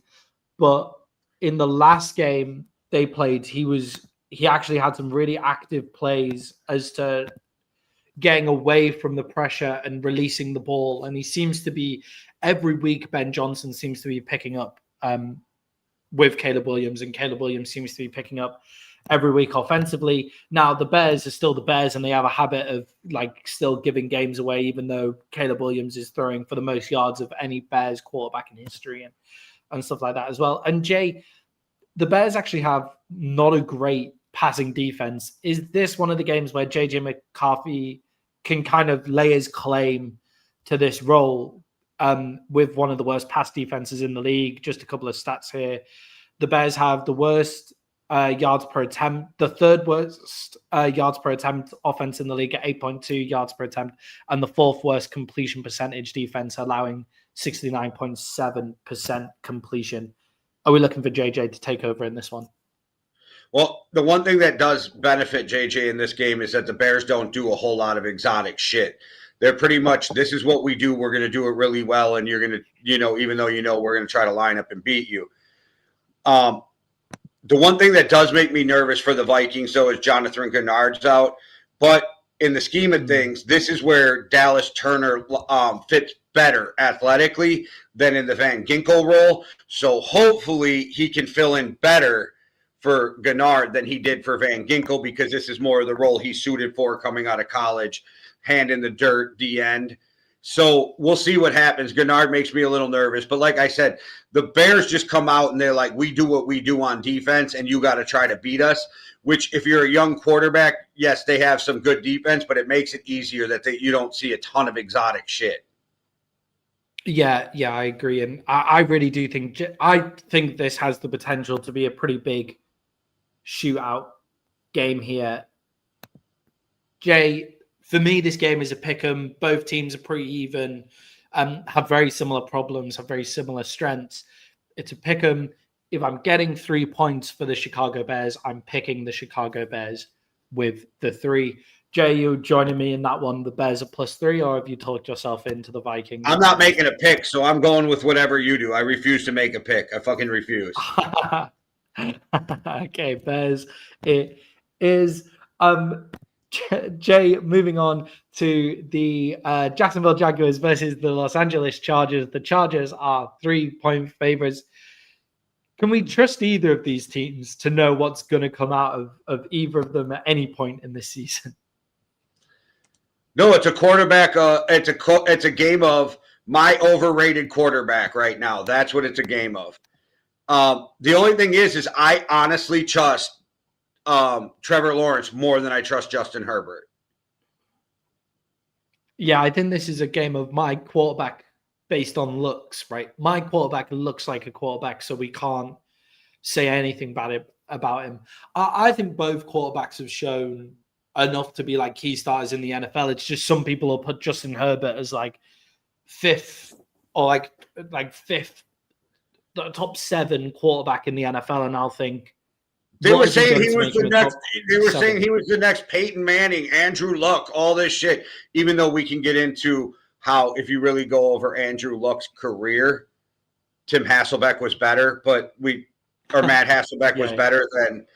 But in the last game, they played, he actually had some really active plays as to getting away from the pressure and releasing the ball. And he seems to be, every week, Ben Johnson seems to be picking up with Caleb Williams, and Caleb Williams seems to be picking up every week offensively. Now, the Bears are still the Bears, and they have a habit of like still giving games away, even though Caleb Williams is throwing for the most yards of any Bears quarterback in history and stuff like that as well. And Jay, the Bears actually have not a great passing defense. Is this one of the games where JJ McCarthy can kind of lay his claim to this role with one of the worst pass defenses in the league? Just a couple of stats here. The Bears have the worst yards per attempt, the third worst yards per attempt offense in the league at 8.2 yards per attempt, and the fourth worst completion percentage defense, allowing 69.7% completion. Are we looking for JJ to take over in this one? Well, the one thing that does benefit JJ in this game is that the Bears don't do a whole lot of exotic shit. They're pretty much, this is what we do. We're going to do it really well. And you're going to, even though we're going to try to line up and beat you. The one thing that does make me nervous for the Vikings, though, is Jonathan Gennard's out. But in the scheme of things, this is where Dallas Turner fits better athletically than in the Van Ginkel role. So hopefully he can fill in better for Gennard than he did for Van Ginkel, because this is more of the role he's suited for coming out of college, hand in the dirt, the end. So we'll see what happens. Gennard makes me a little nervous. But like I said, the Bears just come out and they're like, we do what we do on defense, and you got to try to beat us, which if you're a young quarterback, yes, they have some good defense, but it makes it easier that you don't see a ton of exotic shit. Yeah, I agree. And I really do think this has the potential to be a pretty big shootout game here. Jay, for me, this game is a pick'em. Both teams are pretty even, have very similar problems, have very similar strengths. It's a pick'em. If I'm getting 3 points for the Chicago Bears, I'm picking the Chicago Bears with the 3. Jay, you joining me in that one? The Bears are +3, or have you talked yourself into the Vikings? I'm not making a pick, so I'm going with whatever you do. I refuse to make a pick. I fucking refuse. Okay, Bears. It is. Jay, moving on to the Jacksonville Jaguars versus the Los Angeles Chargers. The Chargers are 3-point favorites. Can we trust either of these teams to know what's going to come out of either of them at any point in this season? No, it's a quarterback. It's a game of my overrated quarterback right now. That's what it's a game of. The only thing is I honestly trust Trevor Lawrence more than I trust Justin Herbert. Yeah, I think this is a game of my quarterback based on looks, right? My quarterback looks like a quarterback, so we can't say anything bad about him. I think both quarterbacks have shown enough to be like key starters in the NFL. It's just some people will put Justin Herbert as like 5th or like 5th, the top 7 quarterback in the NFL, and I'll think they were saying he was the next. They were saying he was the next Peyton Manning, Andrew Luck, all this shit. Even though we can get into how, if you really go over Andrew Luck's career, Tim Hasselbeck was better, Matt Hasselbeck was better than.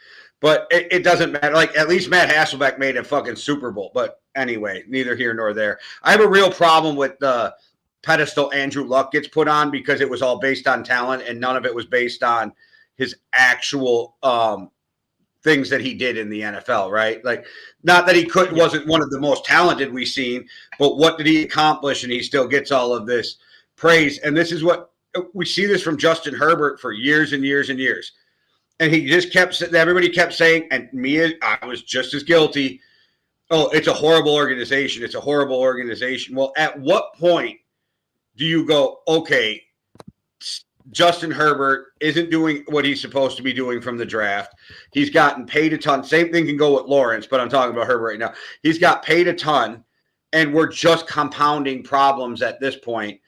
But it doesn't matter. Like, at least Matt Hasselbeck made a fucking Super Bowl. But anyway, neither here nor there. I have a real problem with the pedestal Andrew Luck gets put on, because it was all based on talent and none of it was based on his actual things that he did in the NFL, right? Like, not that he wasn't one of the most talented we've seen, but what did he accomplish? And he still gets all of this praise. And this is what we see this from Justin Herbert for years and years and years. And he just everybody kept saying, and me, I was just as guilty. Oh, it's a horrible organization. It's a horrible organization. Well, at what point do you go, okay, Justin Herbert isn't doing what he's supposed to be doing from the draft. He's gotten paid a ton. Same thing can go with Lawrence, but I'm talking about Herbert right now. He's got paid a ton, and we're just compounding problems at this point.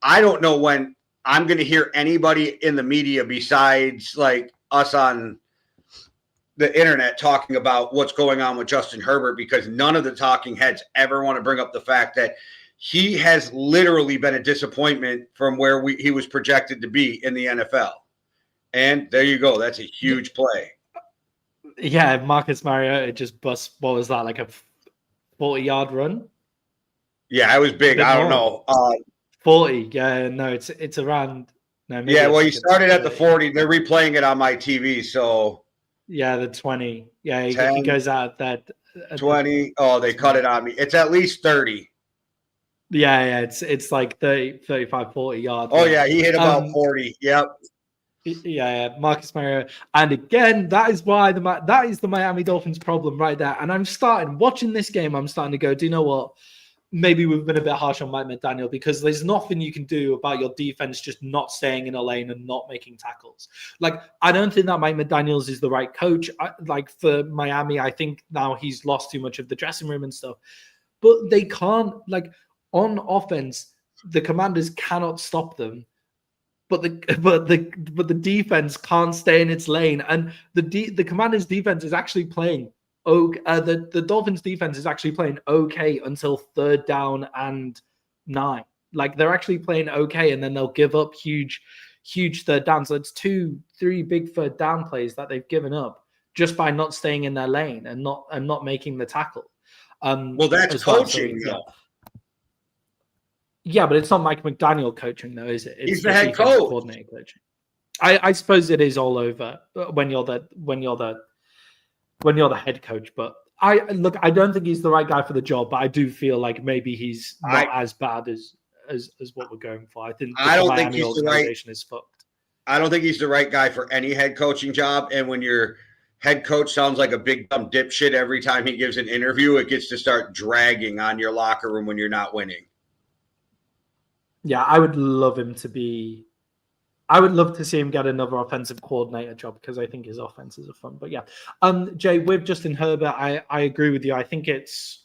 I don't know when I'm going to hear anybody in the media besides like us on the internet talking about what's going on with Justin Herbert, because none of the talking heads ever want to bring up the fact that he has literally been a disappointment from where he was projected to be in the NFL. And there you go. That's a huge play. Yeah, Marcus Mariota just bust. What was that, like a 40-yard run? Yeah, I was A big. bit I don't more. know. 40. Yeah, no, it's around. No, maybe Yeah, it's well, he like a started at the 30. 40. They're replaying it on my TV. So Yeah, the 20. Yeah, he 10, goes out at the 20. Oh, they cut 20. it on me. It's at least 30. Yeah, it's like 30, 35, 40 yards. Oh, Yeah. yeah, he hit about Um, 40. Yep. yeah, Marcus Mariota. And again, that is the Miami Dolphins problem right there. And I'm starting watching this game. I'm starting to go, do you know what? Maybe we've been a bit harsh on Mike McDaniel because there's nothing you can do about your defense just not staying in a lane and not making tackles. Like, I don't think that Mike McDaniels is the right coach. Like for Miami, I think now he's lost too much of the dressing room and stuff. But they can't, like, on offense, the Commanders cannot stop them. But the defense can't stay in its lane, and the Commanders' defense is actually playing. The Dolphins' defense is actually playing okay until 3rd down and 9. Like they're actually playing okay, and then they'll give up huge 3rd down. So it's 2-3 big 3rd down plays that they've given up just by not staying in their lane and not making the tackle. Well, that's As well. coaching, So, though. yeah, but it's not Mike McDaniel coaching, though, is it? It's He's the head defensive coach. coordinator coaching. I suppose it is all over when you're the head coach. But I don't think he's the right guy for the job. But I do feel like maybe he's not as bad as what we're going for. I think I don't Miami think he's organization is fucked. I don't think he's the right guy for any head coaching job. And when your head coach sounds like a big dumb dipshit every time he gives an interview, it gets to start dragging on your locker room when you're not winning. Yeah, I would love to see him get another offensive coordinator job because I think his offenses are fun. But yeah, Jay, with Justin Herbert, I agree with you. I think it's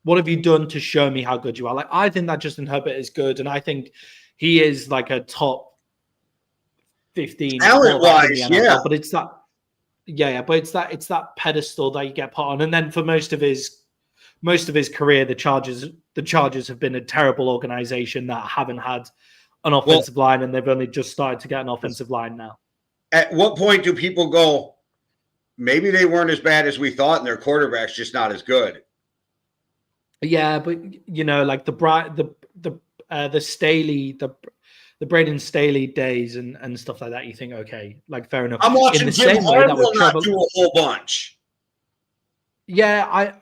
what have you done to show me how good you are? Like, I think that Justin Herbert is good, and I think he is like a top 15 talent-wise, yeah. But it's that, but it's that pedestal that you get put on, and then for most of his career, the Chargers have been a terrible organization that haven't had an offensive line, and they've only just started to get an offensive line now. At what point do people go, maybe they weren't as bad as we thought, and their quarterback's just not as good? Yeah, but like the Staley, the Braden Staley days and stuff like that, you think, okay, like fair enough. I'm watching Jim Harbaugh not do a whole bunch. Yeah, I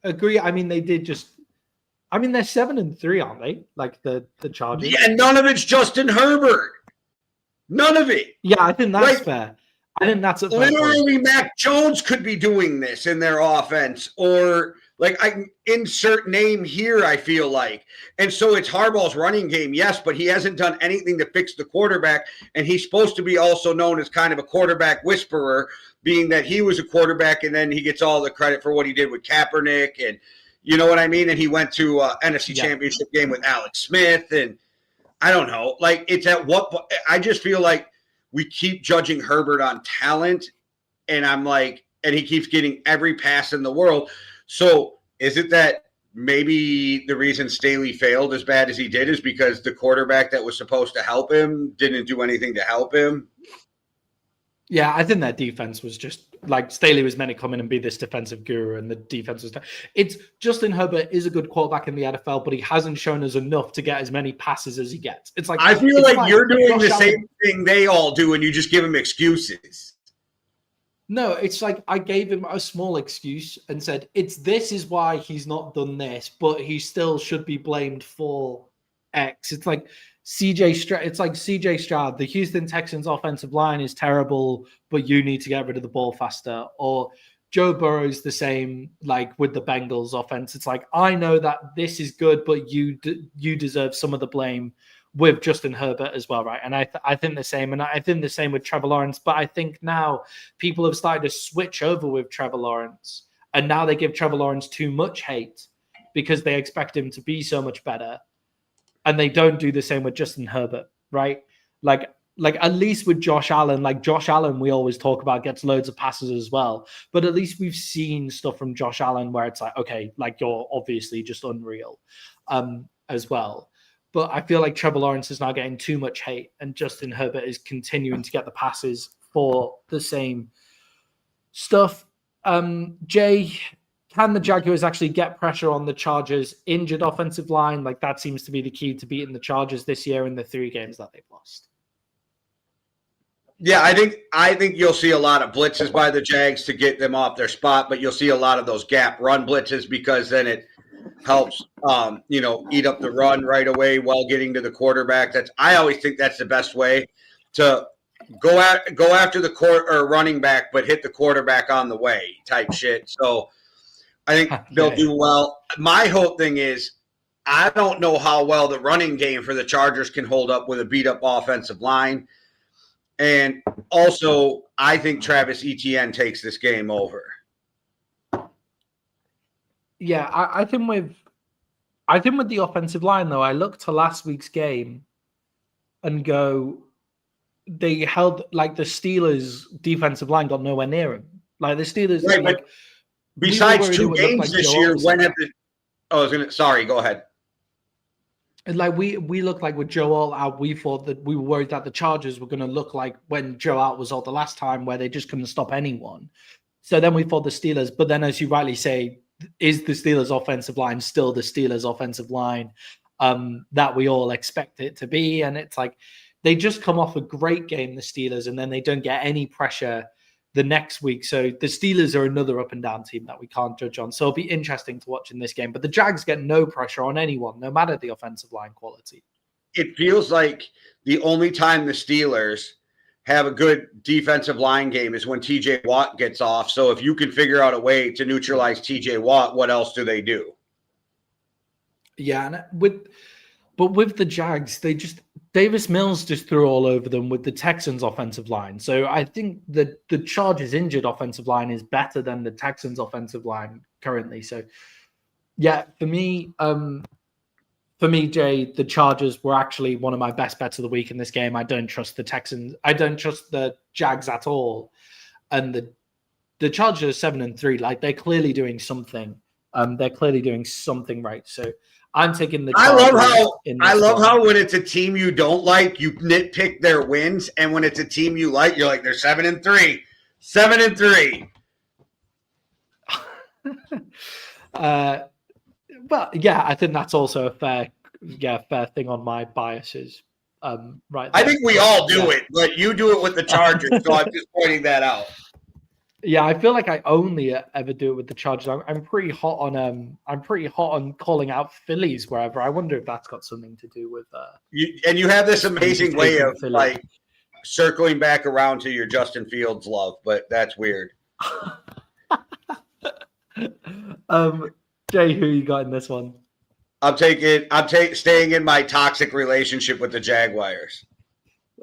agree. I mean, they did just. I mean, they're 7-3, aren't they? Like the Chargers. Yeah, and none of it's Justin Herbert. None of it. Yeah, I think that's fair. I think that's literally Mac Jones could be doing this in their offense, or like I can insert name here. I feel like, and so it's Harbaugh's running game, yes, but he hasn't done anything to fix the quarterback, and he's supposed to be also known as kind of a quarterback whisperer, being that he was a quarterback, and then he gets all the credit for what he did with Kaepernick, and you know what I mean. And he went to NFC Championship game with Alex Smith, and I don't know, like it's at what point I just feel like we keep judging Herbert on talent, and I'm like, and he keeps getting every pass in the world. So is it that maybe the reason Staley failed as bad as he did is because the quarterback that was supposed to help him didn't do anything to help him? Yeah, I think that defense was just like Staley was meant to come in and be this defensive guru, and the defense was. It's Justin Herbert is a good quarterback in the NFL, but he hasn't shown us enough to get as many passes as he gets. It's like I feel like you're doing the same thing they all do, and you just give him excuses. No, it's like I gave him a small excuse and said this is why he's not done this, but he still should be blamed for X. It's like CJ Stroud, the Houston Texans offensive line is terrible, but you need to get rid of the ball faster. Or Joe Burrow's the same, like with the Bengals offense. It's like, I know that this is good, but you deserve some of the blame with Justin Herbert as well, right? And I think the same, and I think the same with Trevor Lawrence. But I think now people have started to switch over with Trevor Lawrence, and now they give Trevor Lawrence too much hate because they expect him to be so much better. And they don't do the same with Justin Herbert, right? Like at least with Josh Allen, we always talk about gets loads of passes as well. But at least we've seen stuff from Josh Allen where it's like, okay, like you're obviously just unreal as well. But I feel like Trevor Lawrence is now getting too much hate, and Justin Herbert is continuing to get the passes for the same stuff. Jay, can the Jaguars actually get pressure on the Chargers' injured offensive line? Like, that seems to be the key to beating the Chargers this year in the 3 games that they've lost. Yeah, I think you'll see a lot of blitzes by the Jags to get them off their spot, but you'll see a lot of those gap run blitzes because then it helps eat up the run right away while getting to the quarterback. I always think that's the best way to go after the running back, but hit the quarterback on the way type shit. So I think they'll do well. My whole thing is I don't know how well the running game for the Chargers can hold up with a beat up offensive line. And also, I think Travis Etienne takes this game over. Yeah, I think with the offensive line, though, I look to last week's game and go, they held, like, the Steelers' defensive line got nowhere near him. Like, the Steelers, right, like, besides 2 games this year, sorry, go ahead. Like, we look like with Joe Alt out, we thought that we were worried that the Chargers were going to look like when Joe Alt was out the last time, where they just couldn't stop anyone. So then we thought the Steelers, but then as you rightly say, is the Steelers' offensive line still the Steelers' offensive line that we all expect it to be? And it's like, they just come off a great game, the Steelers, and then they don't get any pressure the next week. So the Steelers are another up and down team that we can't judge on. So it'll be interesting to watch in this game. But the Jags get no pressure on anyone, no matter the offensive line quality. It feels like the only time the Steelers have a good defensive line game is when TJ Watt gets off. So if you can figure out a way to neutralize TJ Watt, what else do they do? Yeah, and with the Jags, Davis Mills just threw all over them with the Texans' offensive line. So I think the Chargers' injured offensive line is better than the Texans' offensive line currently. So, yeah, for me, Jay, the Chargers were actually one of my best bets of the week in this game. I don't trust the Texans. I don't trust the Jags at all. And the Chargers are 7-3. Like, they're clearly doing something. They're clearly doing something right. So I'm taking the Chargers. I love how when it's a team you don't like, you nitpick their wins, and when it's a team you like, you're like, they're 7-3. 7-3. But yeah, I think that's also a fair thing on my biases. Right. I think we all do it, but you do it with the Chargers, so I'm just pointing that out. Yeah, I feel like I only ever do it with the Chargers. I'm pretty hot on calling out Phillies wherever. I wonder if that's got something to do with you have this amazing way of Philly, like circling back around to your Justin Fields love, but that's weird. Jay, who you got in this one? I'm staying in my toxic relationship with the Jaguars.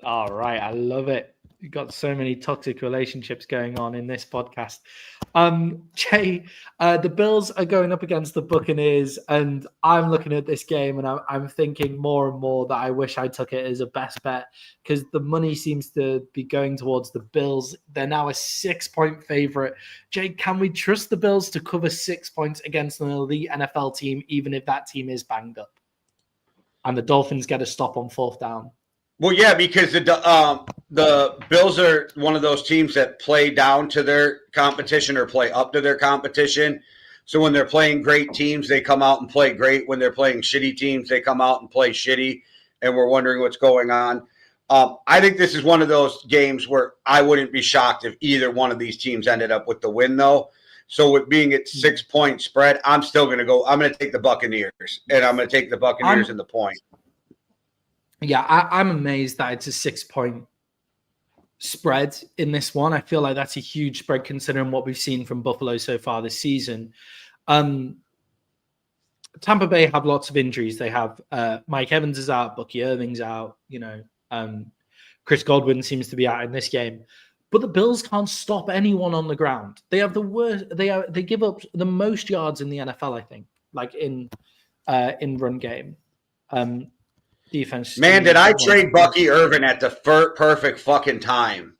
All right, I love it. You've got so many toxic relationships going on in this podcast. Jay, the Bills are going up against the Buccaneers, and I'm looking at this game and I'm thinking more and more that I wish I took it as a best bet because the money seems to be going towards the Bills. They're now a 6-point favorite. Jay, can we trust the Bills to cover 6 points against an elite NFL team, even if that team is banged up? And the Dolphins get a stop on 4th down. Well, yeah, because the Bills are one of those teams that play down to their competition or play up to their competition. So when they're playing great teams, they come out and play great. When they're playing shitty teams, they come out and play shitty, and we're wondering what's going on. I think this is one of those games where I wouldn't be shocked if either one of these teams ended up with the win, though. So with being at 6-point spread, I'm still going to go. I'm going to take the Buccaneers, and I'm going to take the Buccaneers in the point. Yeah, I'm amazed that it's a 6-point spread in this one. I feel like that's a huge spread considering what we've seen from Buffalo so far this season. Tampa Bay have lots of injuries. They have Mike Evans is out, Bucky Irving's out, Chris Godwin seems to be out in this game. But the Bills can't stop anyone on the ground. They have the worst. They give up the most yards in the NFL, I think, like in run game. Defense. Man, did I trade Bucky Irvin at the perfect fucking time?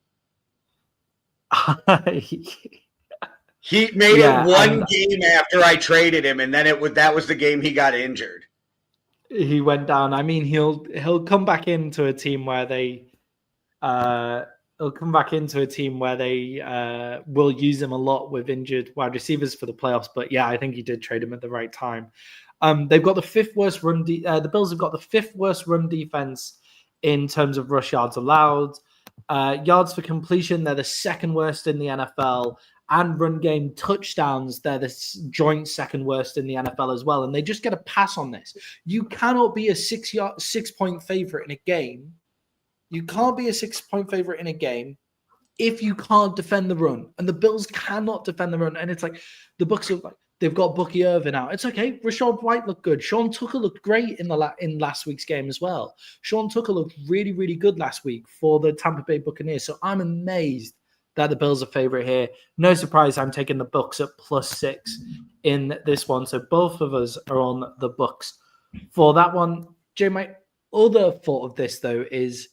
He made it one game after I traded him, and then that was the game he got injured. He went down. I mean, he'll come back into a team where they he'll come back into a team where they will use him a lot with injured wide receivers for the playoffs. But yeah, I think he did trade him at the right time. They've got the fifth worst run. The Bills have got the fifth worst run defense in terms of rush yards allowed. Yards for completion, they're the second worst in the NFL. And run game touchdowns, they're the joint second worst in the NFL as well. And they just get a pass on this. You cannot be a 6-point favorite in a game. You can't be a 6-point favorite in a game if you can't defend the run. And the Bills cannot defend the run. And it's like the Bucs are like, they've got Bucky Irvin out. It's okay. Rachaad White looked good. Sean Tucker looked great in last week's game as well. Sean Tucker looked really, really good last week for the Tampa Bay Buccaneers. So I'm amazed that the Bills are favorite here. No surprise, I'm taking the Bucs at +6 in this one. So both of us are on the Bucs for that one. Jay, my other thought of this, though, is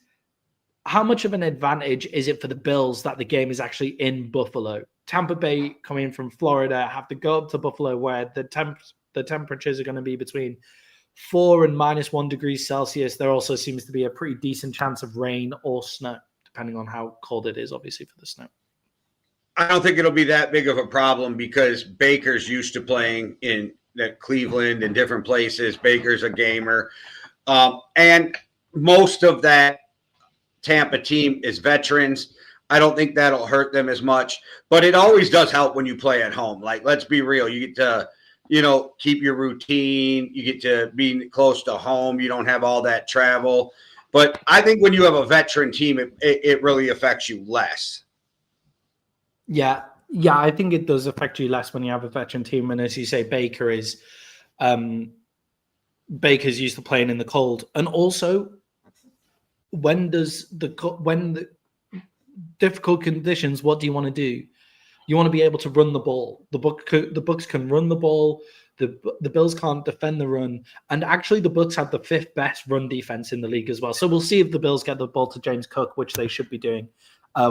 how much of an advantage is it for the Bills that the game is actually in Buffalo? Tampa Bay coming from Florida have to go up to Buffalo where the temperatures are going to be between 4 and -1 degrees Celsius. There also seems to be a pretty decent chance of rain or snow, depending on how cold it is, obviously, for the snow. I don't think it'll be that big of a problem because Baker's used to playing in Cleveland and different places. Baker's a gamer. And most of that Tampa team is veterans. I don't think that'll hurt them as much. But it always does help when you play at home. Like, let's be real. You get to, keep your routine. You get to be close to home. You don't have all that travel. But I think when you have a veteran team, it really affects you less. Yeah, I think it does affect you less when you have a veteran team. And as you say, Baker's used to playing in the cold. And also, when the difficult conditions, what do you want to do? You want to be able to run the ball. The Bucs can run the ball. The Bills can't defend the run. And actually, the Bucs have the 5th best run defense in the league as well. So we'll see if the Bills get the ball to James Cook, which they should be doing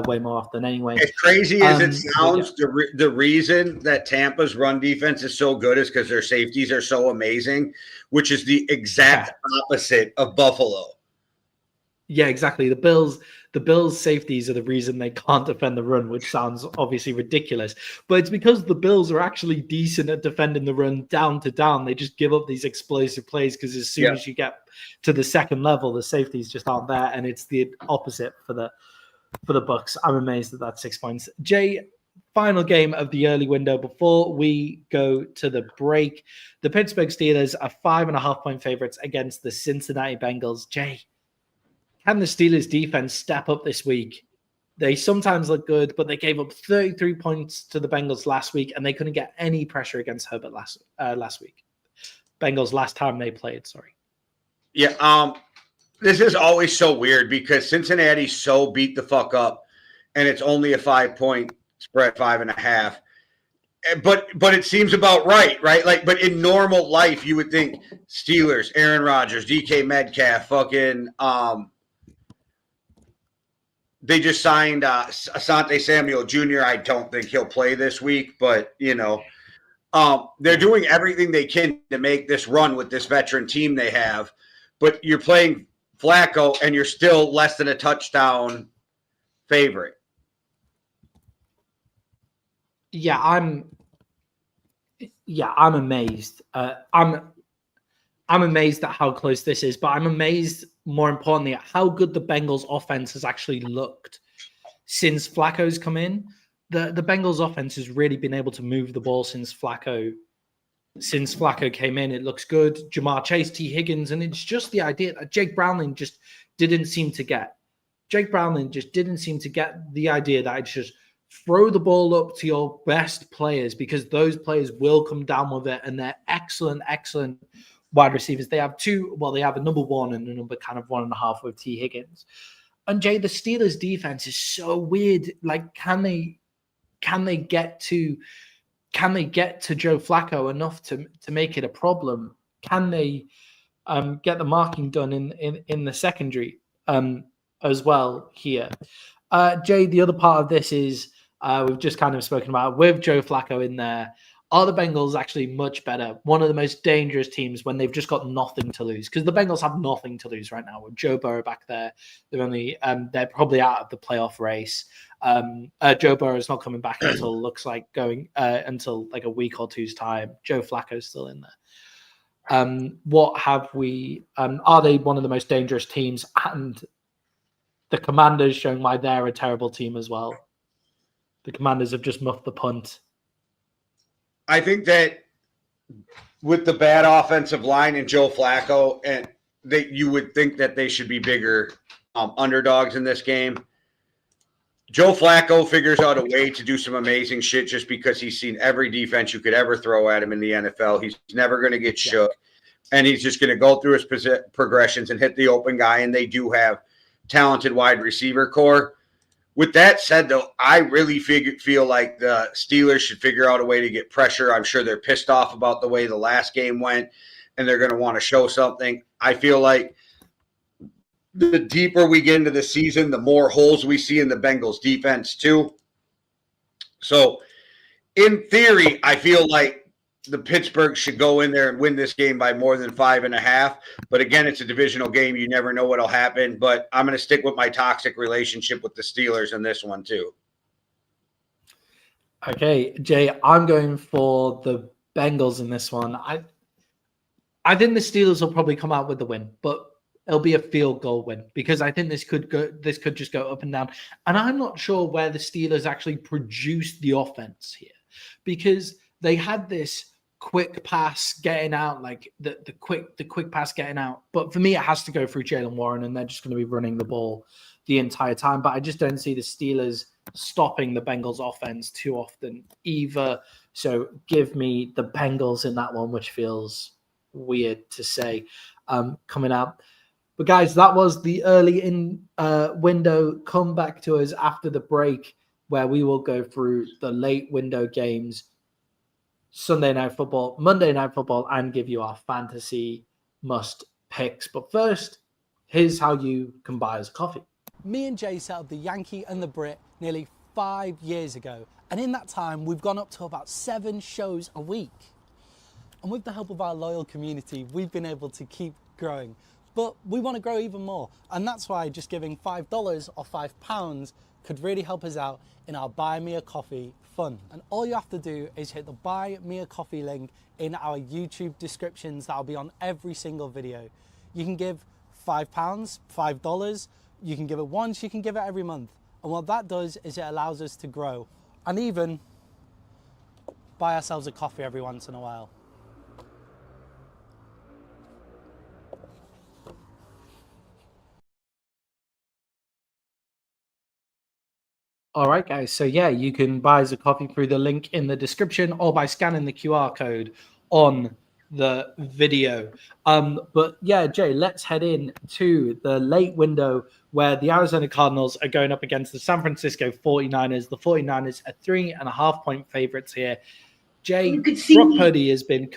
way more often anyway. As crazy as it sounds, the reason that Tampa's run defense is so good is because their safeties are so amazing, which is the exact opposite of Buffalo. Yeah, exactly. The Bills safeties are the reason they can't defend the run, which sounds obviously ridiculous. But it's because the Bills are actually decent at defending the run down to down. They just give up these explosive plays because as soon as you get to the second level, the safeties just aren't there. And it's the opposite for the Bucs. I'm amazed at that 6 points. Jay, final game of the early window before we go to the break. The Pittsburgh Steelers are 5.5-point favorites against the Cincinnati Bengals. Jay, can the Steelers defense step up this week? They sometimes look good, but they gave up 33 points to the Bengals last week, and they couldn't get any pressure against Herbert last week. Bengals last time they played, sorry. Yeah, this is always so weird because Cincinnati's so beat the fuck up, and it's only a 5-point spread, 5.5. But it seems about right? Like, but in normal life, you would think Steelers, Aaron Rodgers, DK Metcalf, fucking they just signed Asante Samuel Jr. I don't think he'll play this week, but they're doing everything they can to make this run with this veteran team they have. But you're playing Flacco, and you're still less than a touchdown favorite. Yeah, I'm amazed. I'm amazed at how close this is, but I'm amazed, more importantly, at how good the Bengals offense has actually looked since Flacco's come in. The Bengals offense has really been able to move the ball since Flacco came in. It looks good. Jamar Chase, T. Higgins, and it's just the idea that Jake Browning just didn't seem to get. Jake Browning just didn't seem to get the idea that it's just throw the ball up to your best players because those players will come down with it, and they're excellent wide receivers. They have they have a number 1 and a number kind of 1.5 with T. Higgins. And Jay, the Steelers defense is so weird. Like, can they get to Joe Flacco enough to make it a problem? Can they get the marking done in the secondary as well here? Jay, the other part of this is we've just kind of spoken about with Joe Flacco in there. are the Bengals actually much better? One of the most dangerous teams when they've just got nothing to lose, because the Bengals have nothing to lose right now with Joe Burrow back there. They're probably out of the playoff race. Joe Burrow is not coming back until looks like until like a week or two's time. Joe Flacco's still in there. What have we? Are they one of the most dangerous teams? And the Commanders showing why they're a terrible team as well. The Commanders have just muffed the punt. I think that with the bad offensive line and Joe Flacco, and you would think that they should be bigger underdogs in this game. Joe Flacco figures out a way to do some amazing shit just because he's seen every defense you could ever throw at him in the NFL. He's never going to get shook, and he's just going to go through his progressions and hit the open guy, and they do have talented wide receiver core. With that said, though, I really feel like the Steelers should figure out a way to get pressure. I'm sure they're pissed off about the way the last game went, and they're going to want to show something. I feel like the deeper we get into the season, the more holes we see in the Bengals defense, too. So, in theory, I feel like the Pittsburgh should go in there and win this game by more than 5.5. But again, it's a divisional game. You never know what'll happen. But I'm going to stick with my toxic relationship with the Steelers in this one too. Okay, Jay, I'm going for the Bengals in this one. I think the Steelers will probably come out with the win, but it'll be a field goal win because I think this could just go up and down. And I'm not sure where the Steelers actually produced the offense here because they had this quick pass getting out, like the quick pass getting out. But for me, it has to go through Jaylen Warren, and they're just going to be running the ball the entire time. But I just don't see the Steelers stopping the Bengals offense too often either. So give me the Bengals in that one, which feels weird to say coming out. But guys, that was the early window. Come back to us after the break where we will go through the late window games, Sunday Night Football, Monday Night Football, and give you our fantasy must picks. But first, here's how you can buy us coffee. Me and Jay set up the Yankee and the Brit nearly 5 years ago. And in that time, we've gone up to about 7 shows a week. And with the help of our loyal community, we've been able to keep growing. But we want to grow even more. And that's why just giving $5 or £5 could really help us out in our Buy Me a Coffee fund. And all you have to do is hit the Buy Me a Coffee link in our YouTube descriptions. That'll be on every single video. You can give £5, $5. You can give it once, you can give it every month. And what that does is it allows us to grow and even buy ourselves a coffee every once in a while. All right, guys. So yeah, you can buy us a coffee through the link in the description or by scanning the QR code on the video. But yeah, Jay, let's head in to the late window where the Arizona Cardinals are going up against the San Francisco 49ers. The 49ers are 3.5-point favorites here. Jay, Brock Purdy has been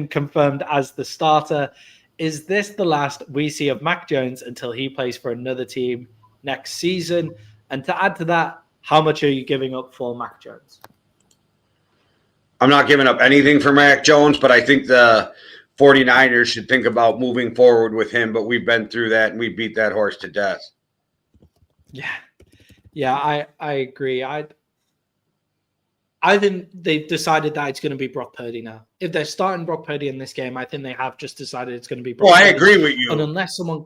confirmed as the starter. Is this the last we see of Mac Jones until he plays for another team next season? And to add to that, how much are you giving up for Mac Jones? I'm not giving up anything for Mac Jones, but I think the 49ers should think about moving forward with him. But we've been through that, and we beat that horse to death. Yeah, I agree. I think they've decided that it's going to be Brock Purdy now. If they're starting Brock Purdy in this game, I think they have just decided it's going to be Brock Purdy. I agree with you. And unless someone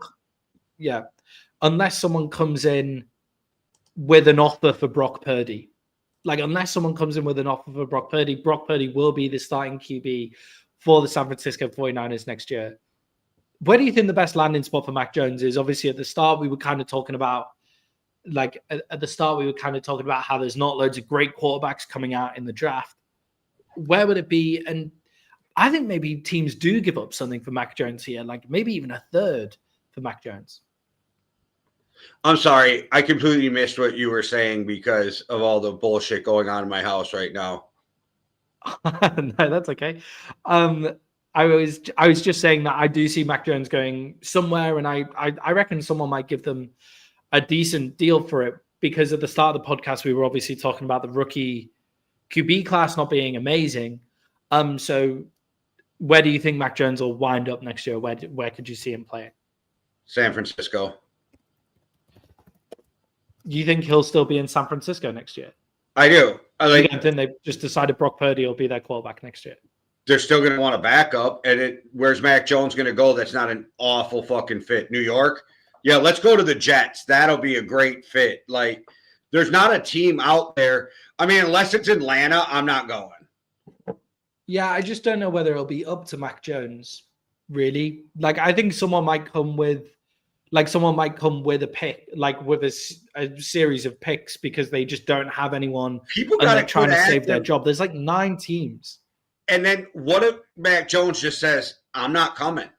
comes in with an offer for Brock Purdy, Brock Purdy will be the starting QB for the San Francisco 49ers next year. Where do you think the best landing spot for Mac Jones is? Obviously, at the start, we were kind of talking about how there's not loads of great quarterbacks coming out in the draft. Where would it be? And I think maybe teams do give up something for Mac Jones here, like maybe even a third for Mac Jones. I'm sorry. I completely missed what you were saying because of all the bullshit going on in my house right now. No, that's okay. I was just saying that I do see Mac Jones going somewhere, and I reckon someone might give them a decent deal for it because at the start of the podcast, we were obviously talking about the rookie QB class not being amazing. So where do you think Mac Jones will wind up next year? Where could you see him playing? San Francisco. Do you think he'll still be in San Francisco next year? I do. You don't think they just decided Brock Purdy will be their quarterback next year? They're still going to want a backup. And where's Mac Jones going to go? That's not an awful fucking fit. New York? Yeah, let's go to the Jets. That'll be a great fit. Like, there's not a team out there. I mean, unless it's Atlanta, I'm not going. Yeah, I just don't know whether it'll be up to Mac Jones, really. Like, I think someone might come with a pick, like with a series of picks because they just don't have anyone People and got they're trying to save their them. job. There's like 9 teams. And then what if Mac Jones just says, I'm not coming?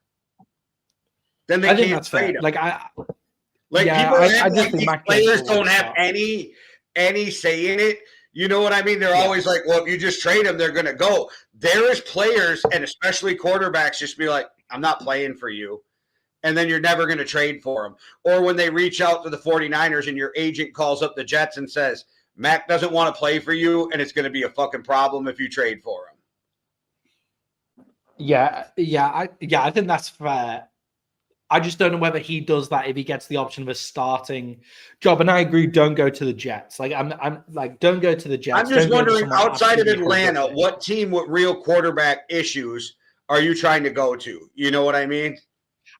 Then they I think can't that's fair. trade him. Like, People I just think Mac Jones players will don't have start. any say in it. You know what I mean? They're always like, well, if you just trade them, they're going to go. There is players, and especially quarterbacks, just be like, I'm not playing for you. And then you're never going to trade for them. Or when they reach out to the 49ers and your agent calls up the Jets and says, Mac doesn't want to play for you, and it's going to be a fucking problem if you trade for him. I think that's fair. I just don't know whether he does that if he gets the option of a starting job. And I agree, don't go to the Jets. Like I'm like, don't go to the Jets. I'm just wondering, outside of absolutely Atlanta, horrific. what team with real quarterback issues are you trying to go to? You know what I mean?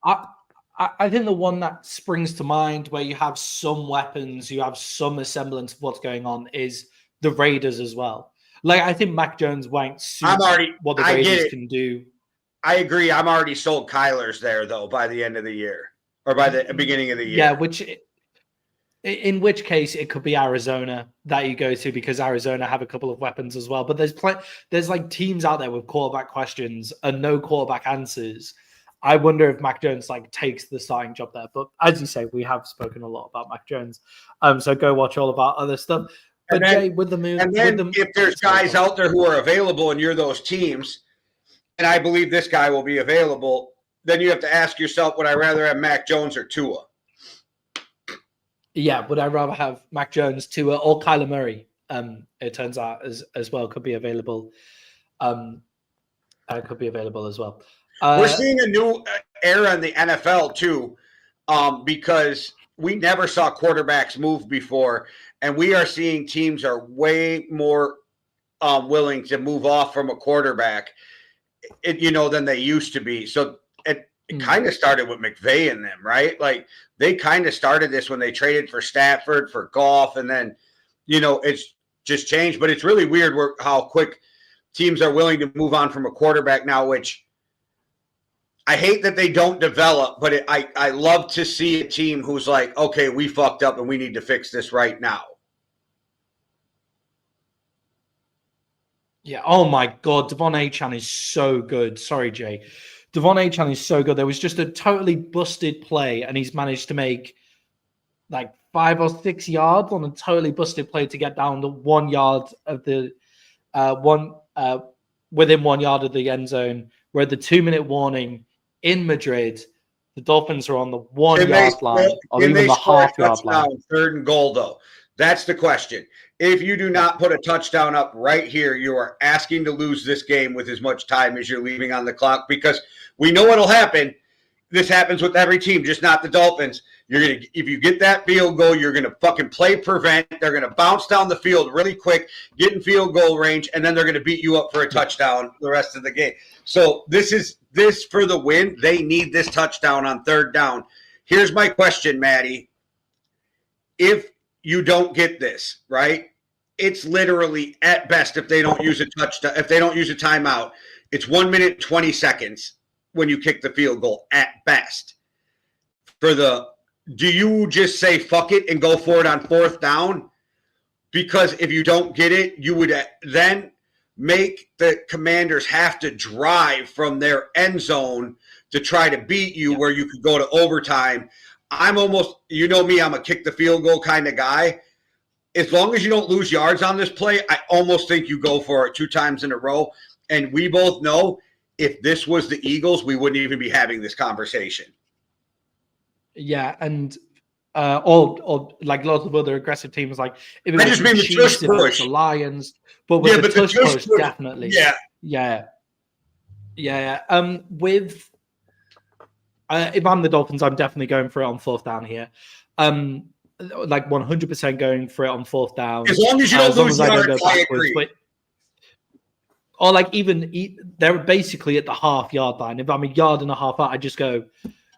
I think the one that springs to mind where you have some weapons, you have some semblance of what's going on is the Raiders as well. Like, I think Mac Jones won't suit what the Raiders can do. I agree. I'm already sold Kyler's there, though, by the end of the year or by the beginning of the year. Yeah, in which case it could be Arizona that you go to because Arizona have a couple of weapons as well. But there's like teams out there with quarterback questions and no quarterback answers. I wonder if Mac Jones like takes the starting job there. But as you say, we have spoken a lot about Mac Jones. So go watch all of our other stuff. But then, Jay, with the move, and then if there's guys out there who are available and you're those teams, and I believe this guy will be available, then you have to ask yourself, would I rather have Mac Jones or Tua? Yeah, would I rather have Mac Jones, Tua, or Kyler Murray? It turns out as well could be available. Could be available as well. We're seeing a new era in the NFL too, because we never saw quarterbacks move before, and we are seeing teams are way more willing to move off from a quarterback, than they used to be. So it kind of started with McVay and them, right? Like they kind of started this when they traded for Stafford, for Goff, and then, it's just changed. But it's really weird how quick teams are willing to move on from a quarterback now, which I hate that they don't develop, but I love to see a team who's like, okay, we fucked up and we need to fix this right now. Yeah. Oh my God. Devon Achane is so good. Sorry, Jay. Devon Achane is so good. There was just a totally busted play, and he's managed to make like 5 or 6 yards on a totally busted play to get down to 1 yard of the within 1 yard of the end zone. We're at the 2-minute warning in Madrid. The Dolphins are on the 1 yard line or even the half yard line. 3rd and goal, though. That's the question. If you do not put a touchdown up right here, you are asking to lose this game with as much time as you're leaving on the clock, because we know what'll happen. This happens with every team, just not the Dolphins. If you get that field goal, you're gonna fucking play prevent. They're gonna bounce down the field really quick, get in field goal range, and then they're gonna beat you up for a touchdown the rest of the game. So this for the win. They need this touchdown on 3rd down. Here's my question, Maddie. If you don't get this, right? It's literally at best, if they don't use a touchdown, if they don't use a timeout, it's 1 minute, 20 seconds when you kick the field goal at best. Do you just say fuck it and go for it on 4th down? Because if you don't get it, you would then make the Commanders have to drive from their end zone to try to beat you, where you could go to overtime. I'm almost, me, I'm a kick the field goal kind of guy. As long as you don't lose yards on this play, I almost think you go for it 2 times in a row. And we both know if this was the Eagles, we wouldn't even be having this conversation. Yeah, and or like lots of other aggressive teams, like if it I was just the mean the Chiefs, tush if it was push. the Lions, but with the tush push, definitely. Yeah. With if I'm the Dolphins, I'm definitely going for it on fourth down here. Like 100% going for it on fourth down. As long as you don't lose yards, I agree. Or like even they're basically at the half-yard line. If I'm a yard and a half out, I just go,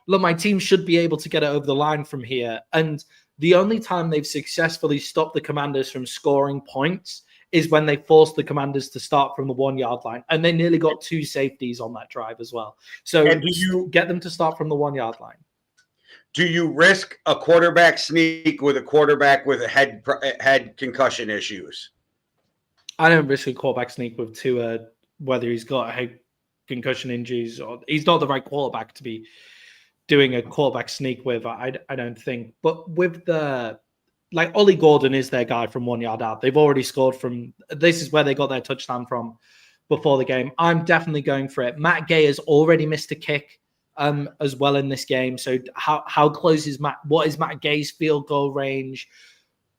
look, my team should be able to get it over the line from here. And the only time they've successfully stopped the Commanders from scoring points is when they forced the Commanders to start from the 1 yard line. And they nearly got 2 safeties on that drive as well. So do you get them to start from the 1 yard line? Do you risk a quarterback sneak with a quarterback with a head concussion issues? I don't risk a quarterback sneak with Tua, whether he's got head concussion injuries or he's not the right quarterback to be doing a quarterback sneak with. I don't think. But with the like Ollie Gordon is their guy from 1 yard out. They've already scored from. This is where they got their touchdown from before the game. I'm definitely going for it. Matt Gay has already missed a kick as well in this game. So how close is Matt? What is Matt Gay's field goal range?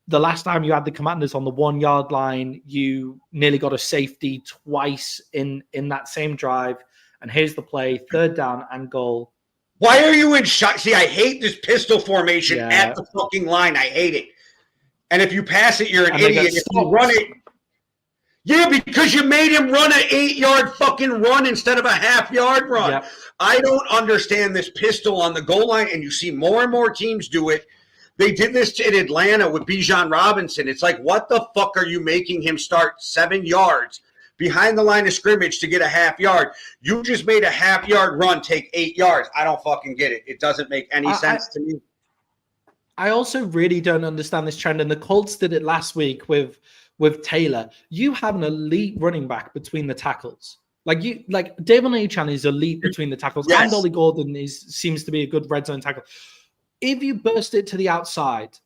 The last time you had the Commanders on the 1 yard line, you nearly got a safety twice in that same drive. And here's the play: 3rd down and goal. Why are you in shot? See, I hate this pistol formation at the fucking line. I hate it. And if you pass it, you're an idiot. If you run it, yeah, because you made him run an 8-yard fucking run instead of a half-yard run. Yep. I don't understand this pistol on the goal line, and you see more and more teams do it. They did this in Atlanta with Bijan Robinson. It's like, what the fuck are you making him start 7 yards behind the line of scrimmage to get a half yard? You just made a half-yard run take 8 yards. I don't fucking get it. It doesn't make any sense to me. I also really don't understand this trend, and the Colts did it last week with Taylor. You have an elite running back between the tackles. Like Devon Achane is elite between the tackles, and Ollie Gordon seems to be a good red zone tackle. If you burst it to the outside,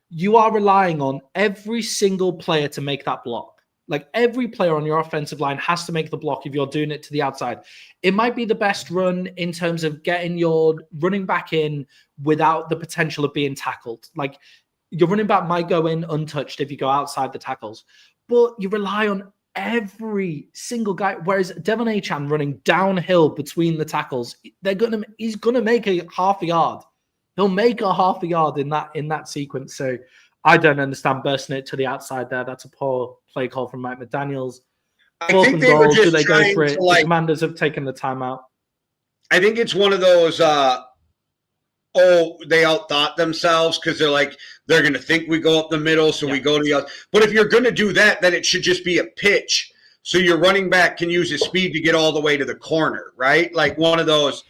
you are relying on every single player to make that block. Like every player on your offensive line has to make the block if you're doing it to the outside. It might be the best run in terms of getting your running back in without the potential of being tackled. Like your running back might go in untouched if you go outside the tackles, but you rely on every single guy. Whereas Devon Achane running downhill between the tackles, he's gonna make a half a yard. He'll make a half a yard in that sequence. So I don't understand bursting it to the outside there. That's a poor play call from Mike McDaniels. I think they were just do they go for it? The Commanders have taken the timeout. I think it's one of those, they outthought themselves because they're going to think we go up the middle, so we go to the other. But if you're going to do that, then it should just be a pitch. So your running back can use his speed to get all the way to the corner, right? Like one of those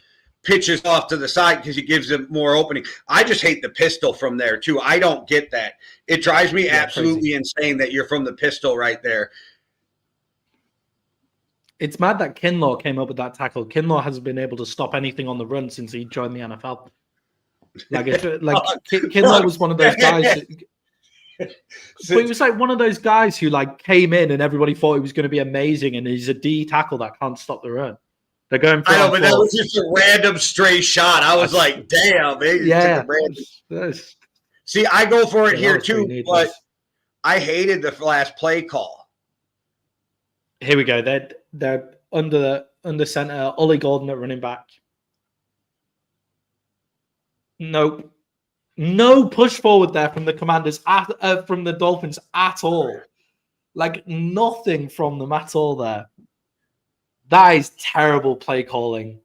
pitches off to the side because it gives them more opening. I just hate the pistol from there too. I don't get that. It drives me absolutely insane that you're from the pistol right there. It's mad that Kinlaw came up with that tackle. Kinlaw hasn't been able to stop anything on the run since he joined the NFL. Kinlaw was one of those guys. But he was like one of those guys who came in and everybody thought he was going to be amazing, and he's a D tackle that can't stop the run. They're going for. I know, but that was just a random stray shot. I was like, "Damn!" See, I go for it here too, but I hated the last play call. Here we go. They're under center. Ollie Gordon at running back. Nope. No push forward there from the Commanders from the Dolphins at all. Like nothing from them at all there. That is terrible play calling.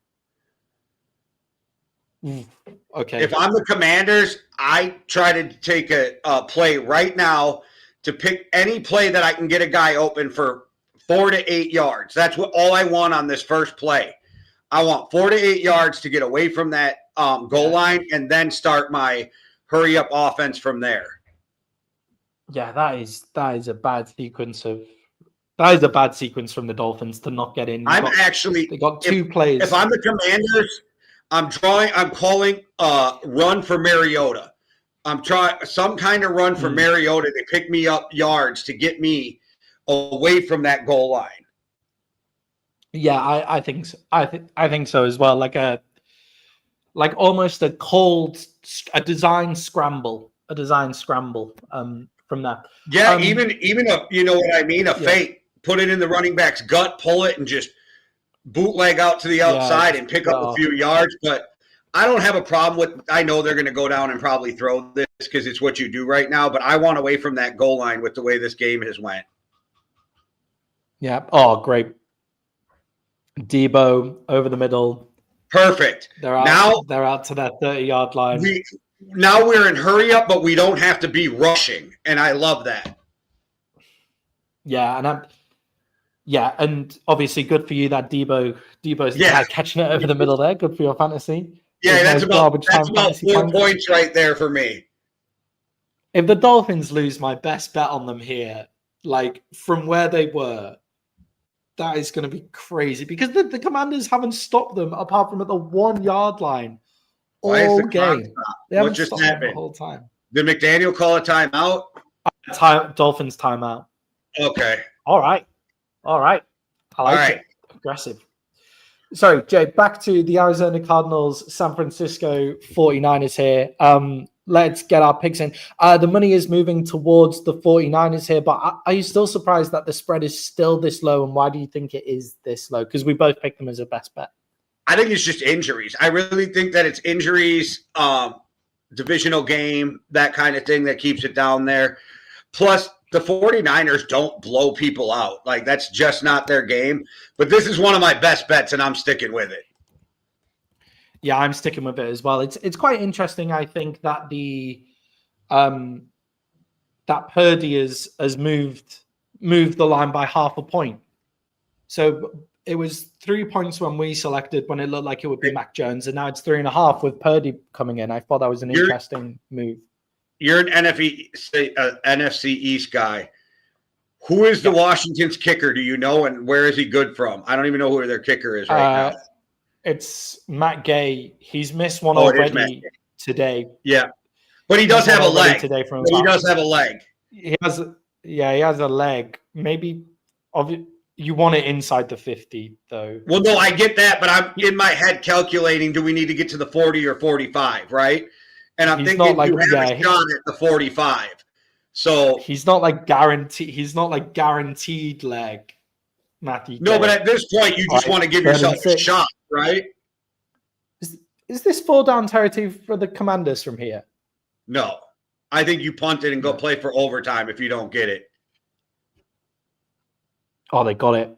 Okay. If I'm the Commanders, I try to take a play right now to pick any play that I can get a guy open for 4 to 8 yards. That's all I want on this first play. I want 4 to 8 yards to get away from that goal line and then start my hurry up offense from there. Yeah, that is a bad sequence of. That is a bad sequence from the Dolphins to not get in. They got 2 plays. If I'm the Commanders, I'm calling run for Mariota. I'm trying some kind of run for Mariota to pick me up yards to get me away from that goal line. Yeah, I think so. I think so as well. like almost a design scramble from that. Yeah, even a, you know what I mean, a fake, put it in the running back's gut, pull it, and just bootleg out to the outside and pick up a few yards. But I don't have a problem with. I know they're going to go down and probably throw this because it's what you do right now. But I want away from that goal line with the way this game has went. Yeah. Oh, great. Debo over the middle. Perfect. They're out to that 30-yard line. Now we're in hurry up, but we don't have to be rushing, and I love that. Yeah, and obviously good for you that Debo's catching it over the middle there. Good for your fantasy. Yeah, that's about 4 points right there for me. If the Dolphins lose, my best bet on them here, like from where they were, that is going to be crazy because the Commanders haven't stopped them apart from at the 1 yard line all game. They haven't stopped them the whole time. Did McDaniel call a timeout? Dolphins timeout. Okay. All right. I like it. Aggressive. Sorry, Jay, back to the Arizona Cardinals, San Francisco 49ers here. Let's get our picks in. The money is moving towards the 49ers here, but are you still surprised that the spread is still this low? And why do you think it is this low? Because we both picked them as a best bet. I think it's just injuries. I really think that it's injuries, divisional game, that kind of thing that keeps it down there. Plus, the 49ers don't blow people out. Like, that's just not their game. But this is one of my best bets, and I'm sticking with it. Yeah, I'm sticking with it as well. It's quite interesting, I think, that that Purdy has moved the line by half a point. So it was 3 points when we selected when it looked like it would be Mac Jones, and now it's 3.5 with Purdy coming in. I thought that was an interesting move. You're an NFC East guy. Who is the Washington's kicker? Do you know, and where is he good from? I don't even know who their kicker is right now. It's Matt Gay. He's missed one already today. Yeah, but he does have a leg. Today he does have a leg. He has a leg. Maybe you want it inside the 50, though. Well, no, I get that, but I'm in my head calculating, do we need to get to the 40 or 45, right? And I'm thinking you have a shot at the 45. So he's not like guaranteed. He's not like guaranteed leg, Matthew. No, but at this point, you just want to give yourself a shot, right? Is this 4-down territory for the Commanders from here? No, I think you punt it and go play for overtime if you don't get it. Oh, they got it.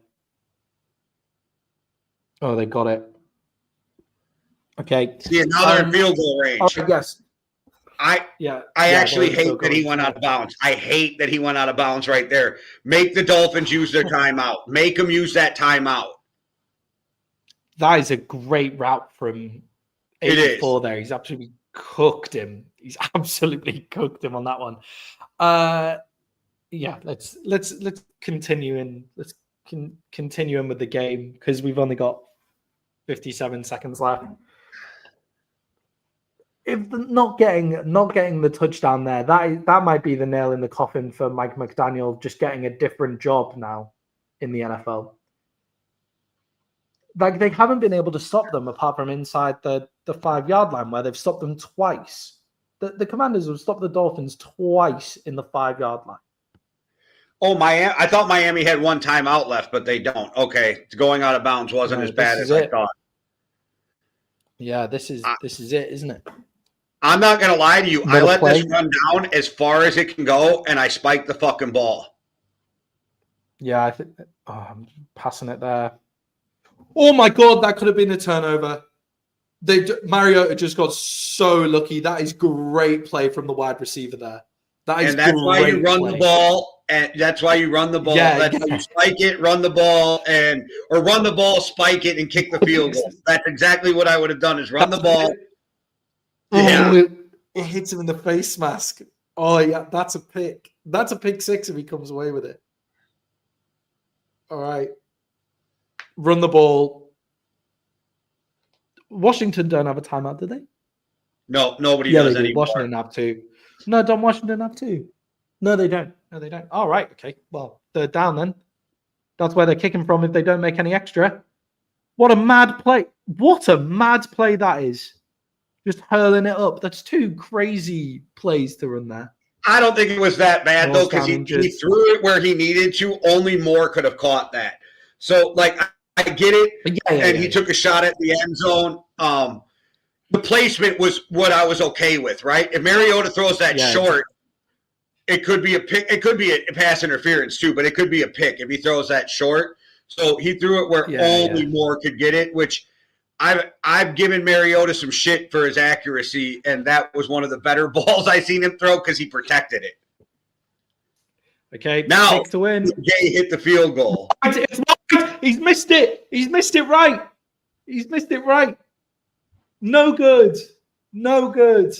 Okay. See, now they're in field goal range. Yes. I actually hate that he went out of bounds. I hate that he went out of bounds right there. Make the Dolphins use their timeout. Make them use that timeout. That is a great route from 84 there. He's absolutely cooked him. He's absolutely cooked him on that one. Let's continue in. Let's continue in with the game because we've only got 57 seconds left. If not getting the touchdown there, that might be the nail in the coffin for Mike McDaniel just getting a different job now in the NFL. Like, they haven't been able to stop them apart from inside the 5-yard line where they've stopped them twice. The Commanders have stopped the Dolphins twice in the 5-yard line. Oh, Miami! I thought Miami had one timeout left, but they don't. Okay, going out of bounds wasn't as bad as I thought. Yeah, this is it, isn't it? I'm not going to lie to you. I let this run down as far as it can go, and I spiked the fucking ball. Yeah, I think I'm passing it there. Oh, my God, that could have been a turnover. Mariota just got so lucky. That is great play from the wide receiver there. That's why you run the ball. And that's why you run the ball. That's why you spike it, run the ball, or run the ball, spike it, and kick the field goal. That's exactly what I would have done is run the ball. Yeah. It hits him in the face mask. Oh, yeah, that's a pick. That's a pick six if he comes away with it. All right. Run the ball. Washington don't have a timeout, do they? No, nobody does anymore. Washington have two. No, don't Washington have two? No, they don't. All right, okay. Well, they're down then. That's where they're kicking from if they don't make any extra. What a mad play. What a mad play that is. just hurling it up. That's two crazy plays to run there. I don't think it was that bad, though, because he threw it where he needed to. Only Moore could have caught that. So, like, I get it. He took a shot at the end zone. The placement was what I was okay with, right? If Mariota throws that short, it could be a pick. It could be a pass interference, too, but it could be a pick if he throws that short. So he threw it where only Moore could get it, which I've given Mariota some shit for his accuracy, and that was one of the better balls I've seen him throw because he protected it. Okay, now to win. Jay hit the field goal. It's right. He's missed it. He's missed it right. He's missed it right. No good. No good.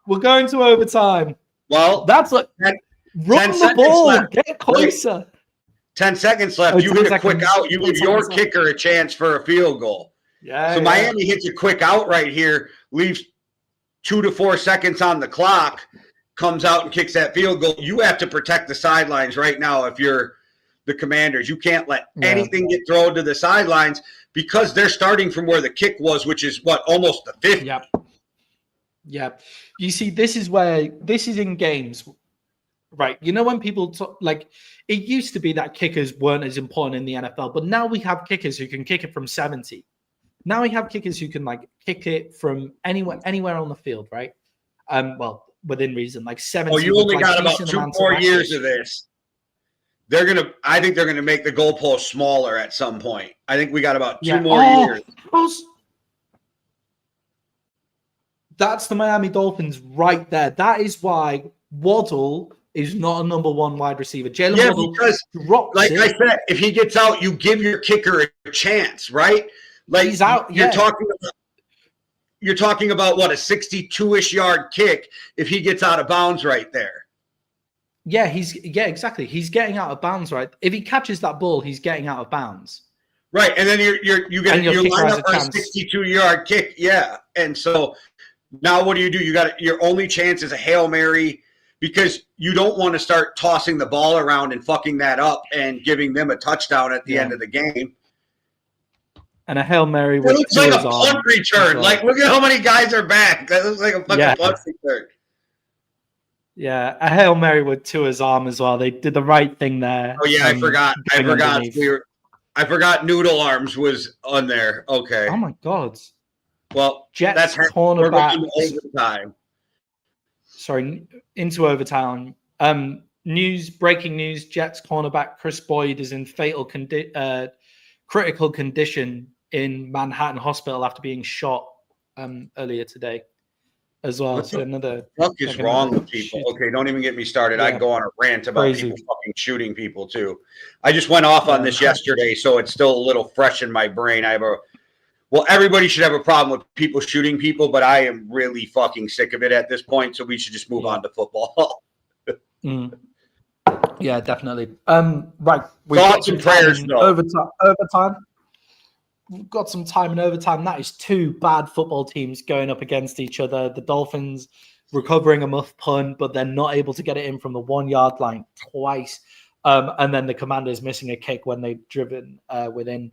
We're going to overtime. Well, that's like run the ball. Left. Get closer. 10 seconds left. You hit a quick out. You give your kicker a chance for a field goal. Yeah. So Miami hits a quick out right here, leaves 2 to 4 seconds on the clock, comes out and kicks that field goal. You have to protect the sidelines right now if you're the Commanders. You can't let anything get thrown to the sidelines because they're starting from where the kick was, which is almost the 50. Yep. Yep. You see, this is in games, right? You know, when people talk, like, it used to be that kickers weren't as important in the NFL, but now we have kickers who can kick it from 70. Now we have kickers who can kick it from anywhere on the field, right? Well, within reason, 70. Oh, you only got about 2 more years of this. I think they're gonna make the goalpost smaller at some point. I think we got about 2 more years. That's the Miami Dolphins right there. That is why Waddle is not a number 1 wide receiver. Jalen Waddle drops I said, if he gets out, you give your kicker a chance, right? He's out. You're talking about what, a 62-ish yard kick if he gets out of bounds right there. Yeah, exactly. He's getting out of bounds, right? If he catches that ball, he's getting out of bounds. Right, and then you line up for a 62-yard kick, And so now what do? Your only chance is a Hail Mary because you don't want to start tossing the ball around and fucking that up and giving them a touchdown at the end of the game. And a Hail Mary. It looks like a punt return. Look at how many guys are back. That looks like a fucking punt return. Yeah, a Hail Mary with Tua's arm as well. They did the right thing there. Oh yeah, I forgot. I forgot Noodle Arms was on there. Okay. Oh my God. Well, Jets cornerback. Overtime. Sorry, into overtime. Breaking news: Jets cornerback Chris Boyd is in critical condition in Manhattan Hospital after being shot earlier today as well. What the fuck is wrong with people? Okay, don't even get me started. I can go on a rant about people fucking shooting people too. I just went off on this yesterday, so it's still a little fresh in my brain. Everybody should have a problem with people shooting people, but I am really fucking sick of it at this point, so we should just move on to football. Yeah, definitely. Right. We've Thoughts and prayers, though. Overtime. We've got some time in overtime. That is 2 bad football teams going up against each other. The Dolphins recovering a muff punt, but they're not able to get it in from the 1-yard line twice. And then the Commanders missing a kick when they've driven within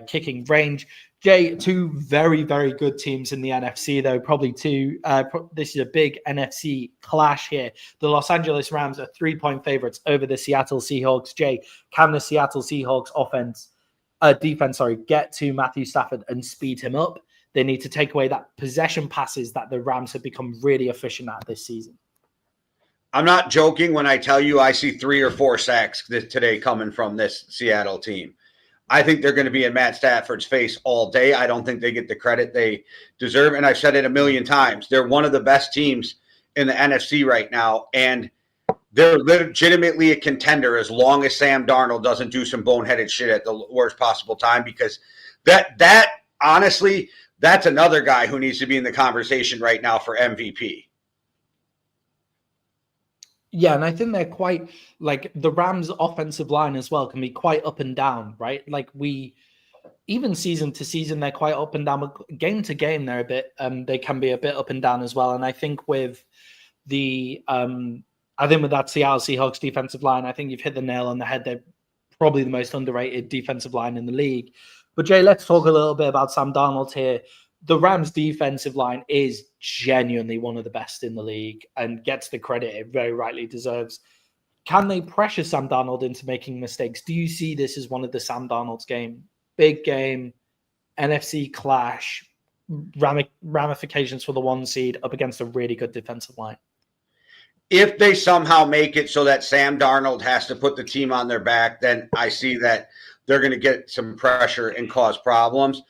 kicking range. Jay, 2 very, very good teams in the NFC, though. Probably 2. This is a big NFC clash here. The Los Angeles Rams are 3-point favorites over the Seattle Seahawks. Jay, can the Seattle Seahawks defense, get to Matthew Stafford and speed him up? They need to take away that possession passes that the Rams have become really efficient at this season. I'm not joking when I tell you I see 3 or 4 sacks today coming from this Seattle team. I think they're going to be in Matt Stafford's face all day. I don't think they get the credit they deserve. And I've said it a million times. They're one of the best teams in the NFC right now. And they're legitimately a contender as long as Sam Darnold doesn't do some boneheaded shit at the worst possible time, because that honestly, that's another guy who needs to be in the conversation right now for MVP. Yeah, and I think they're quite, the Rams' offensive line as well can be quite up and down, right? Even season to season, they're quite up and down. But game to game, they're a bit, they can be a bit up and down as well. And I think with with that Seattle Seahawks defensive line, I think you've hit the nail on the head. They're probably the most underrated defensive line in the league. But Jay, let's talk a little bit about Sam Darnold here. the Rams' defensive line is genuinely one of the best in the league and gets the credit it very rightly deserves. Can they pressure Sam Darnold into making mistakes? Do you see this as one of the Sam Darnold's game? Big game, NFC clash, ramifications for the 1 seed up against a really good defensive line. If they somehow make it so that Sam Darnold has to put the team on their back, then I see that they're going to get some pressure and cause problems.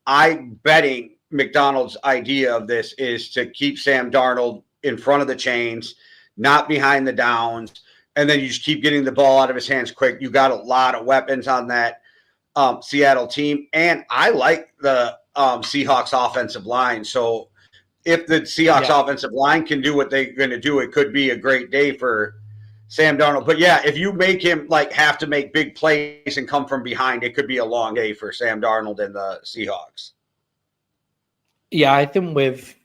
I'm betting McDonald's idea of this is to keep Sam Darnold in front of the chains, not behind the downs, and then you just keep getting the ball out of his hands quick. You got a lot of weapons on that Seattle team, and I like the Seahawks offensive line. So if the Seahawks offensive line can do what they're going to do, it could be a great day for Sam Darnold. But yeah, if you make him like have to make big plays and come from behind, it could be a long day for Sam Darnold and the Seahawks. Yeah, I think with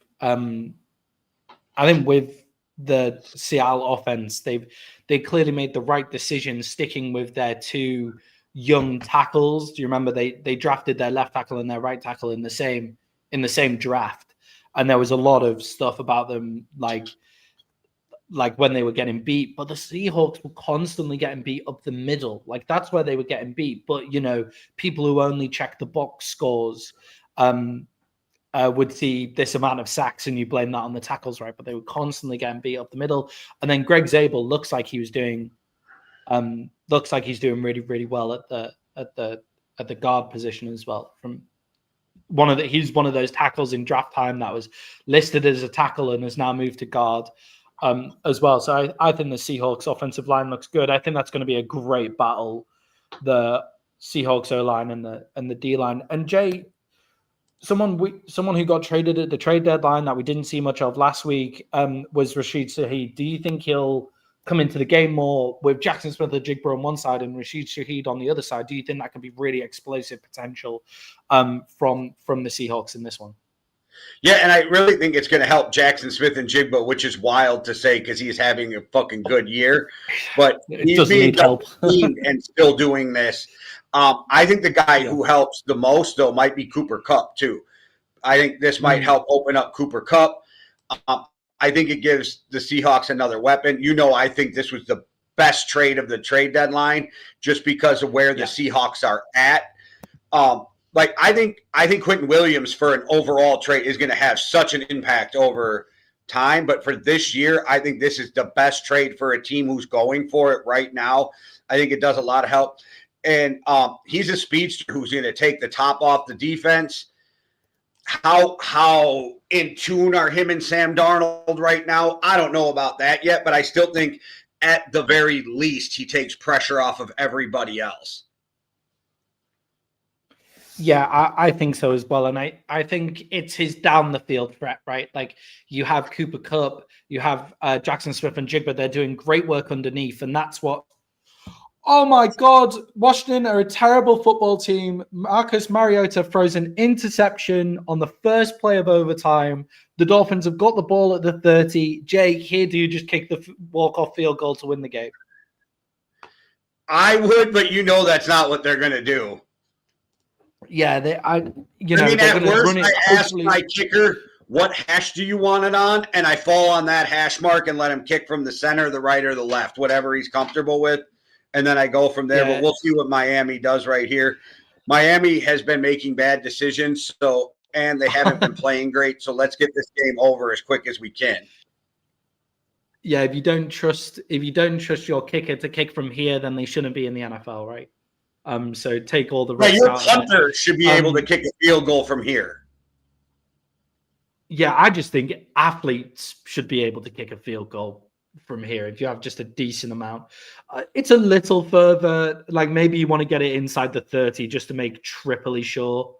the Seattle offense, they clearly made the right decision sticking with their 2 young tackles. Do you remember they drafted their left tackle and their right tackle in the same draft? And there was a lot of stuff about them like when they were getting beat, but the Seahawks were constantly getting beat up the middle. Like that's where they were getting beat. But people who only check the box scores would see this amount of sacks and you blame that on the tackles, right? But they were constantly getting beat up the middle. And then Greg Zabel looks like he's doing really, really well at the guard position as well. He's one of those tackles in draft time that was listed as a tackle and has now moved to guard as well. So I think the Seahawks offensive line looks good. I think that's going to be a great battle, the Seahawks O-line and the D-line. And Jay, someone who got traded at the trade deadline that we didn't see much of last week was Rashid Shaheed. Do you think he'll come into the game more with Jackson Smith-Njigba on one side and Rashid Shaheed on the other side? Do you think that could be really explosive potential from the Seahawks in this one? Yeah, and I really think it's going to help Jackson Smith-Njigba, which is wild to say because he's having a fucking good year. But he's being help and still doing this. I think the guy who helps the most, though, might be Cooper Kupp, too. I think this might help open up Cooper Kupp. I think it gives the Seahawks another weapon. I think this was the best trade of the trade deadline just because of where the Seahawks are at. I think Quentin Williams for an overall trade is going to have such an impact over time. But for this year, I think this is the best trade for a team who's going for it right now. I think it does a lot of help. And he's a speedster who's going to take the top off the defense. How in tune are him and Sam Darnold right now? I don't know about that yet, but I still think at the very least he takes pressure off of everybody else. Yeah, I think so as well. And I think it's his down the field threat, right? Like you have Cooper Kupp, you have Jackson Smith-Njigba. They're doing great work underneath. And that's what, oh my God, Washington are a terrible football team. Marcus Mariota throws an interception on the first play of overtime. The Dolphins have got the ball at the 30. Jake, here do you just kick the walk-off field goal to win the game? I would, but that's not what they're going to do. Yeah, at worst, I ask my kicker, what hash do you want it on? And I fall on that hash mark and let him kick from the center, the right, or the left, whatever he's comfortable with. And then I go from there. Yeah. But we'll see what Miami does right here. Miami has been making bad decisions, and they haven't been playing great. So let's get this game over as quick as we can. Yeah, if you don't trust your kicker to kick from here, then they shouldn't be in the NFL, right? So take all the risk out. Your punter should be able to kick a field goal from here. Yeah, I just think athletes should be able to kick a field goal from here if you have just a decent amount. It's a little further, like maybe you want to get it inside the 30 just to make triply sure.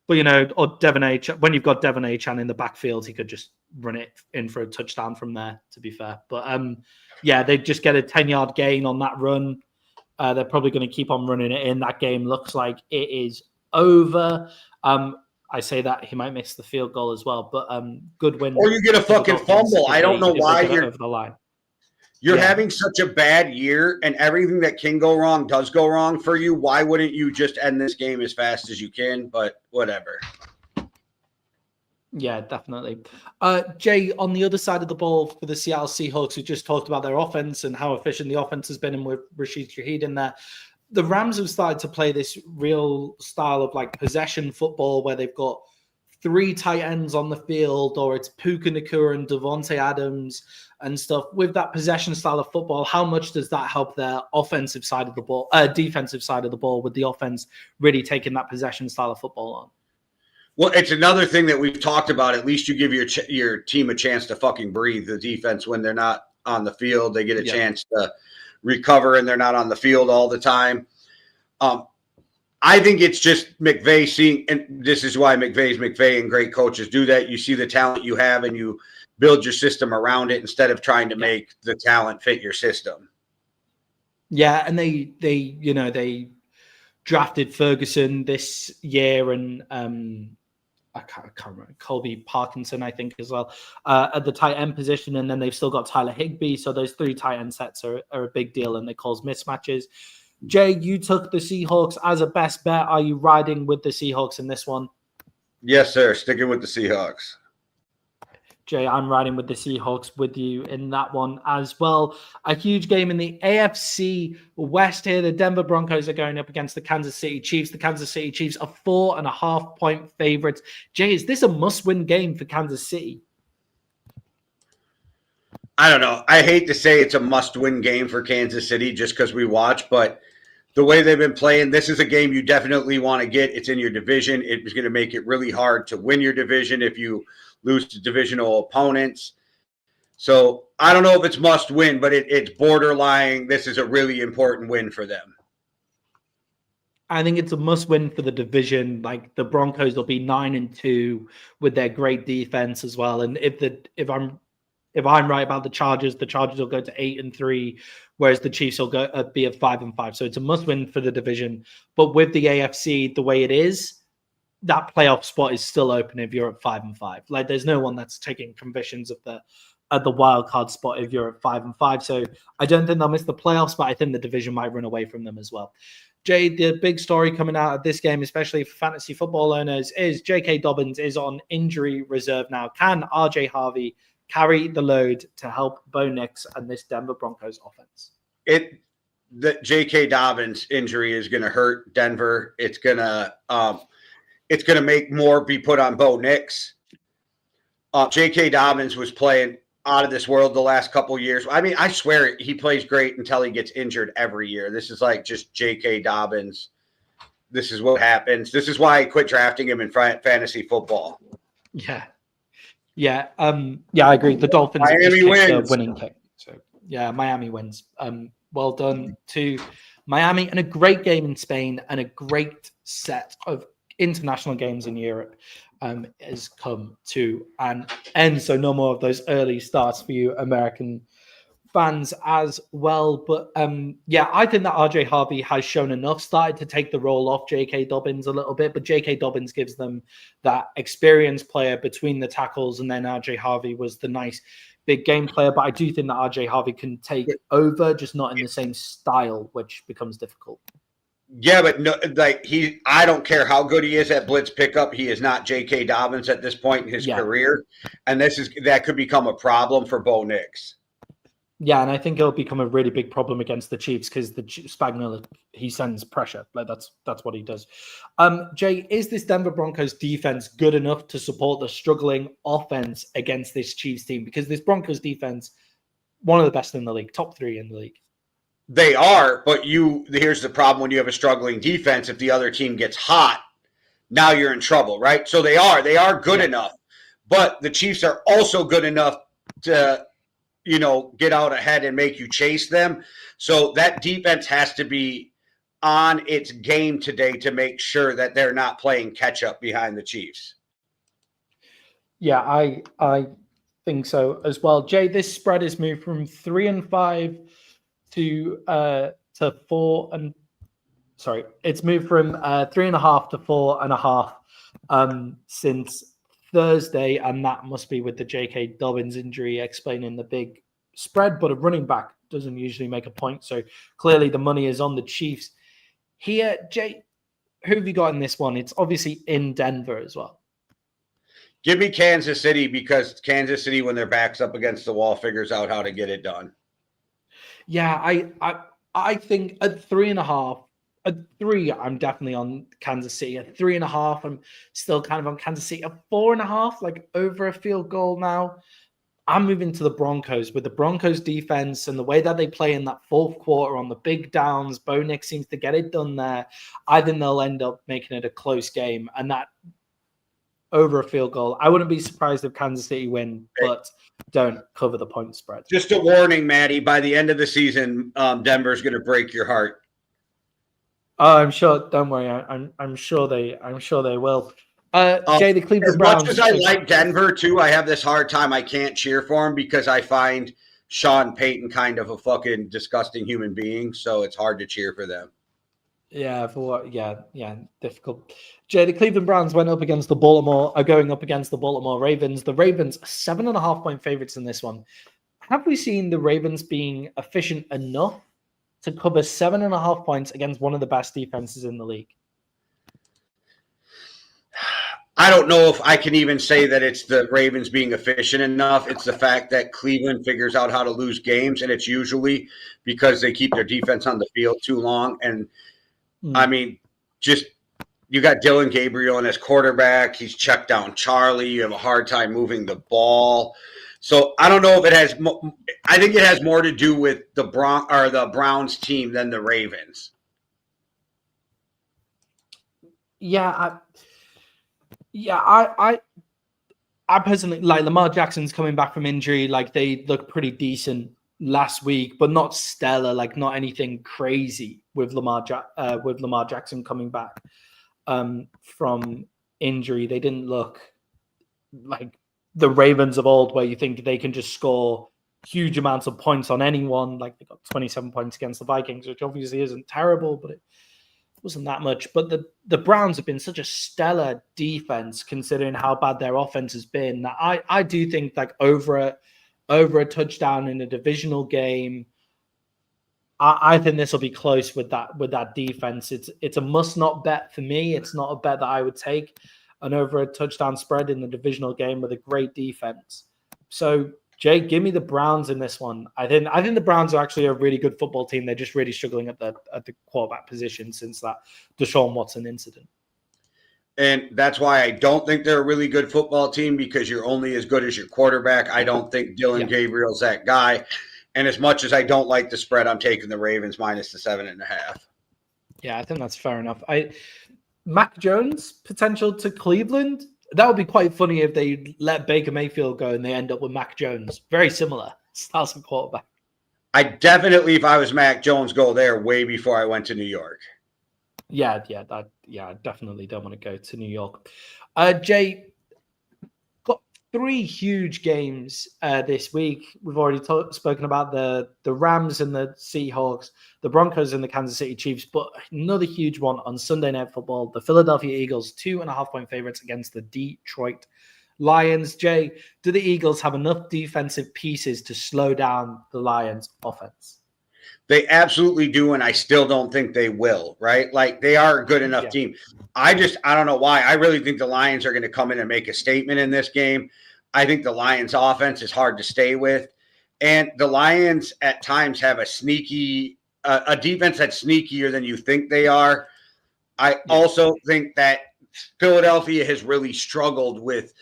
But or Devon when you've got Devon Achane in the backfield, he could just run it in for a touchdown from there, to be fair. But they just get a 10-yard gain on that run. They're probably going to keep on running it in. That game looks like it is over. I say that he might miss the field goal as well, but good win. Or you get a fucking fumble. I don't know why you're over the line. You're having such a bad year, and everything that can go wrong does go wrong for you. Why wouldn't you just end this game as fast as you can? But whatever. Yeah, definitely. Jay, on the other side of the ball for the Seattle Seahawks, we just talked about their offense and how efficient the offense has been, and with Rashid Shaheed in there. The Rams have started to play this real style of like possession football where they've got 3 tight ends on the field, or it's Puka Nacua and Devontae Adams and stuff. With that possession style of football, how much does that help their offensive side of the ball, defensive side of the ball, with the offense really taking that possession style of football on? Well, it's another thing that we've talked about. At least you give your team a chance to fucking breathe. The defense, when they're not on the field, they get a chance to recover, and they're not on the field all the time. I think it's just McVay seeing, and this is why McVay's McVay and great coaches do that. You see the talent you have, and you build your system around it instead of trying to make the talent fit your system. Yeah, and they drafted Ferguson this year, and I can't remember, Colby Parkinson, I think, as well, at the tight end position. And then they've still got Tyler Higbee. So those 3 tight end sets are a big deal, and they cause mismatches. Jay, you took the Seahawks as a best bet. Are you riding with the Seahawks in this one? Yes, sir. Sticking with the Seahawks. Jay, I'm riding with the Seahawks with you in that one as well. A huge game in the AFC West here. The Denver Broncos are going up against the Kansas City Chiefs. The Kansas City Chiefs are 4.5-point favorites. Jay, is this a must-win game for Kansas City? I don't know. I hate to say it's a must-win game for Kansas City just because we watch, but the way they've been playing, this is a game you definitely want to get. It's in your division. It's going to make it really hard to win your division if you lose to divisional opponents. So I don't know if it's must win, but it's borderline. This is a really important win for them. I think it's a must win for the division. Like, the Broncos will be 9-2 with their great defense as well. And if I'm right about the Chargers will go to 8-3, whereas the Chiefs will go be at 5-5. So it's a must win for the division. But with the AFC the way it is, that playoff spot is still open if you're at 5-5. Like, there's no one that's taking conditions of the wild card spot if you're at 5-5. So I don't think they'll miss the playoffs, but I think the division might run away from them as well. Jay, the big story coming out of this game, especially for fantasy football owners, is J.K. Dobbins is on injury reserve now. Can R.J. Harvey carry the load to help Bo Nix and this Denver Broncos offense? The J.K. Dobbins injury is going to hurt Denver. It's going to make more be put on Bo Nix. J.K. Dobbins was playing out of this world the last couple years. I mean, I swear he plays great until he gets injured every year. This is like just J.K. Dobbins. This is what happens. This is why I quit drafting him in fantasy football. Yeah. Yeah, I agree. The Dolphins Miami wins. The winning kick. So yeah, Miami wins. Well done to Miami, and a great game in Spain, and a great set of international games in Europe has come to an end. So no more of those early starts for you American fans as well. But I think that RJ Harvey has shown enough, started to take the role off J.K. Dobbins a little bit, but J.K. Dobbins gives them that experienced player between the tackles, and then RJ Harvey was the nice big game player. But I do think that RJ Harvey can take over, just not in the same style, which becomes difficult. Yeah, but no, like I don't care how good he is at blitz pickup. He is not J.K. Dobbins at this point in his career, and that could become a problem for Bo Nix. Yeah, and I think it'll become a really big problem against the Chiefs because the Spagnuolo, he sends pressure. Like that's what he does. Jay, is this Denver Broncos defense good enough to support the struggling offense against this Chiefs team? Because this Broncos defense, one of the best in the league, top 3 in the league. They are, but here's the problem when you have a struggling defense. If the other team gets hot, now you're in trouble, right? So they are good enough, but the Chiefs are also good enough to, get out ahead and make you chase them. So that defense has to be on its game today to make sure that they're not playing catch up behind the Chiefs. Yeah, I think so as well. Jay, this spread has moved from 3-5 to 4 and it's moved from 3.5 to 4.5 since Thursday, and that must be with the J.K. Dobbins injury explaining the big spread. But a running back doesn't usually make a point, so clearly the money is on the Chiefs here. Jay, who have you got in this one? It's obviously in Denver as well. Give me Kansas City because Kansas City, when their back's up against the wall, figures out how to get it done. Yeah, I think at 3.5, at 3, I'm definitely on Kansas City. At 3.5, I'm still kind of on Kansas City. At 4.5, like over a field goal now, I'm moving to the Broncos. With the Broncos defense and the way that they play in that fourth quarter on the big downs, Bo Nick seems to get it done there. I think they'll end up making it a close game, and that over a field goal. I wouldn't be surprised if Kansas City win, but don't cover the point spread. Just a warning, Maddie. By the end of the season, Denver's going to break your heart. Oh, I'm sure. Don't worry. I'm sure they will. Jay, the Cleveland Browns. As much as I like Denver too, I have this hard time. I can't cheer for him because I find Sean Payton kind of a fucking disgusting human being. So it's hard to cheer for them. Yeah, difficult. Jay, the Cleveland Browns went up against the going up against the Baltimore Ravens. The Ravens are 7.5-point favorites in this one. Have we seen the Ravens being efficient enough to cover 7.5 points against one of the best defenses in the league? I don't know if I can even say that it's the Ravens being efficient enough. It's the fact that Cleveland figures out how to lose games, and it's usually because they keep their defense on the field too long. And I mean, just you got Dylan Gabriel in as quarterback. He's checked down Charlie. You have a hard time moving the ball. So I don't know if it has. I think it has more to do with the Browns team than the Ravens. Yeah, I personally like Lamar Jackson's coming back from injury. Like they look pretty decent last week, but not stellar. Like not anything crazy with Lamar Jackson coming back from injury. They didn't look like the Ravens of old, where you think they can just score huge amounts of points on anyone. Like they got 27 points against the Vikings, which obviously isn't terrible, but it wasn't that much. But the Browns have been such a stellar defense considering how bad their offense has been. That I do think like over a touchdown in a divisional game, I think this will be close with that defense. It's a must not bet for me. It's not a bet that I would take. And over a touchdown spread in the divisional game with a great defense. So Jay, give me the Browns in this one. I think the Browns are actually a really good football team. They're just really struggling at the quarterback position since that Deshaun Watson incident. And that's why I don't think they're a really good football team, because you're only as good as your quarterback. I don't think Dylan Gabriel's that guy. And as much as I don't like the spread, I'm taking the Ravens minus the 7.5. Yeah, I think that's fair enough. Mac Jones potential to Cleveland. That would be quite funny if they let Baker Mayfield go and they end up with Mac Jones. Very similar styles of quarterback. I definitely, if I was Mac Jones, go there way before I went to New York. I definitely don't want to go to New York. Jay, got 3 huge games this week. We've already spoken about the Rams and the Seahawks, the Broncos and the Kansas City Chiefs, but another huge one on Sunday Night Football, the Philadelphia Eagles, 2.5-point favorites against the Detroit Lions. Jay, do the Eagles have enough defensive pieces to slow down the Lions' offense? They absolutely do, and I still don't think they will, right? Like, they are a good enough team. I don't know why. I really think the Lions are going to come in and make a statement in this game. I think the Lions' offense is hard to stay with. And the Lions at times have a defense that's sneakier than you think they are. I also think that Philadelphia has really struggled with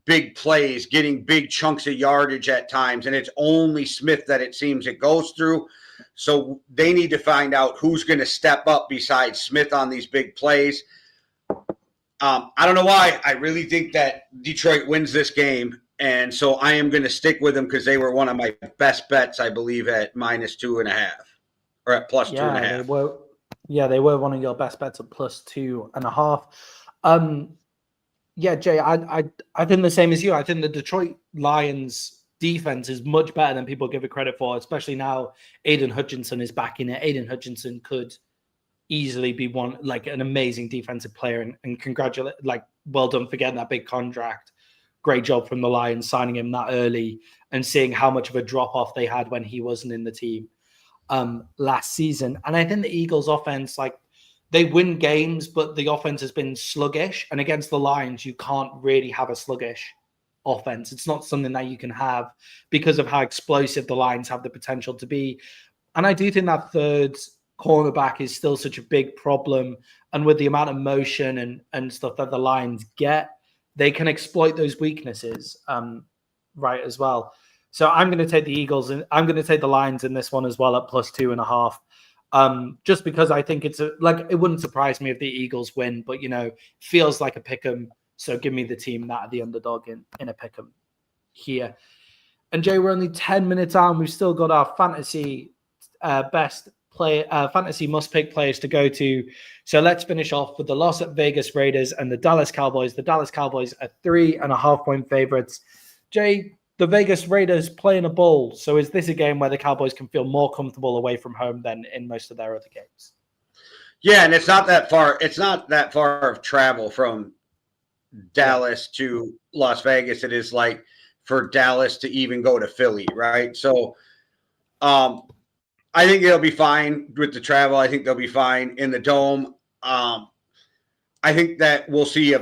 big plays, getting big chunks of yardage at times, and it's only Smith that it seems it goes through. So they need to find out who's going to step up besides Smith on these big plays. I don't know why. I really think that Detroit wins this game, and so I am going to stick with them because they were one of my best bets, I believe, at minus 2.5 or at plus 2.5. They were one of your best bets at plus 2.5. Jay, I think the same as you. I think the Detroit Lions defense is much better than people give it credit for, especially now Aiden Hutchinson is back in it. Aiden Hutchinson could easily be an amazing defensive player, and well done for getting that big contract. Great job from the Lions signing him that early and seeing how much of a drop off they had when he wasn't in the team last season. And I think the Eagles offense, they win games, but the offense has been sluggish. And against the Lions, you can't really have a sluggish offense. It's not something that you can have because of how explosive the Lions have the potential to be. And I do think that third cornerback is still such a big problem. And with the amount of motion and stuff that the Lions get, they can exploit those weaknesses, right, as well. So I'm going to take the Eagles and I'm going to take the Lions in this one as well at +2.5. Just because I think it wouldn't surprise me if the Eagles win, but feels like a pick 'em. So give me the team that are the underdog in a pick 'em here. And Jay, we're only 10 minutes on. We've still got our fantasy fantasy must-pick players to go to. So let's finish off with the Las Vegas Raiders and the Dallas Cowboys. The Dallas Cowboys are 3.5-point favorites. Jay, the Vegas Raiders play in a bowl. So is this a game where the Cowboys can feel more comfortable away from home than in most of their other games? Yeah, and it's not that far. It's not that far of travel from Dallas to Las Vegas. It is like for Dallas to even go to Philly, right? So I think they'll be fine with the travel. I think they'll be fine in the dome. I think that we'll see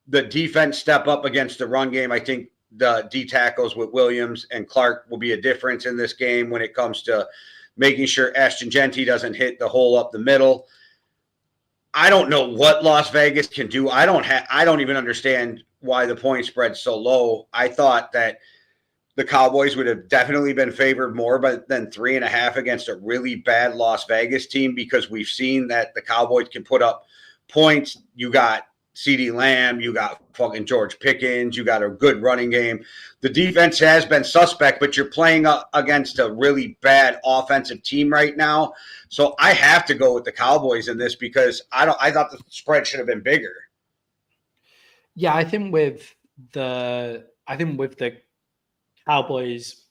the defense step up against the run game. I think the D tackles with Williams and Clark will be a difference in this game when it comes to making sure Ashton Genty doesn't hit the hole up the middle. I don't know what Las Vegas can do. I don't even understand why the point spread's so low. I thought that the Cowboys would have definitely been favored more than 3.5 against a really bad Las Vegas team, because we've seen that the Cowboys can put up points. You got CeeDee Lamb, you got fucking George Pickens, you got a good running game. The defense has been suspect, but you're playing against a really bad offensive team right now. So I have to go with the Cowboys in this because I thought the spread should have been bigger. Yeah, I think with the Cowboys,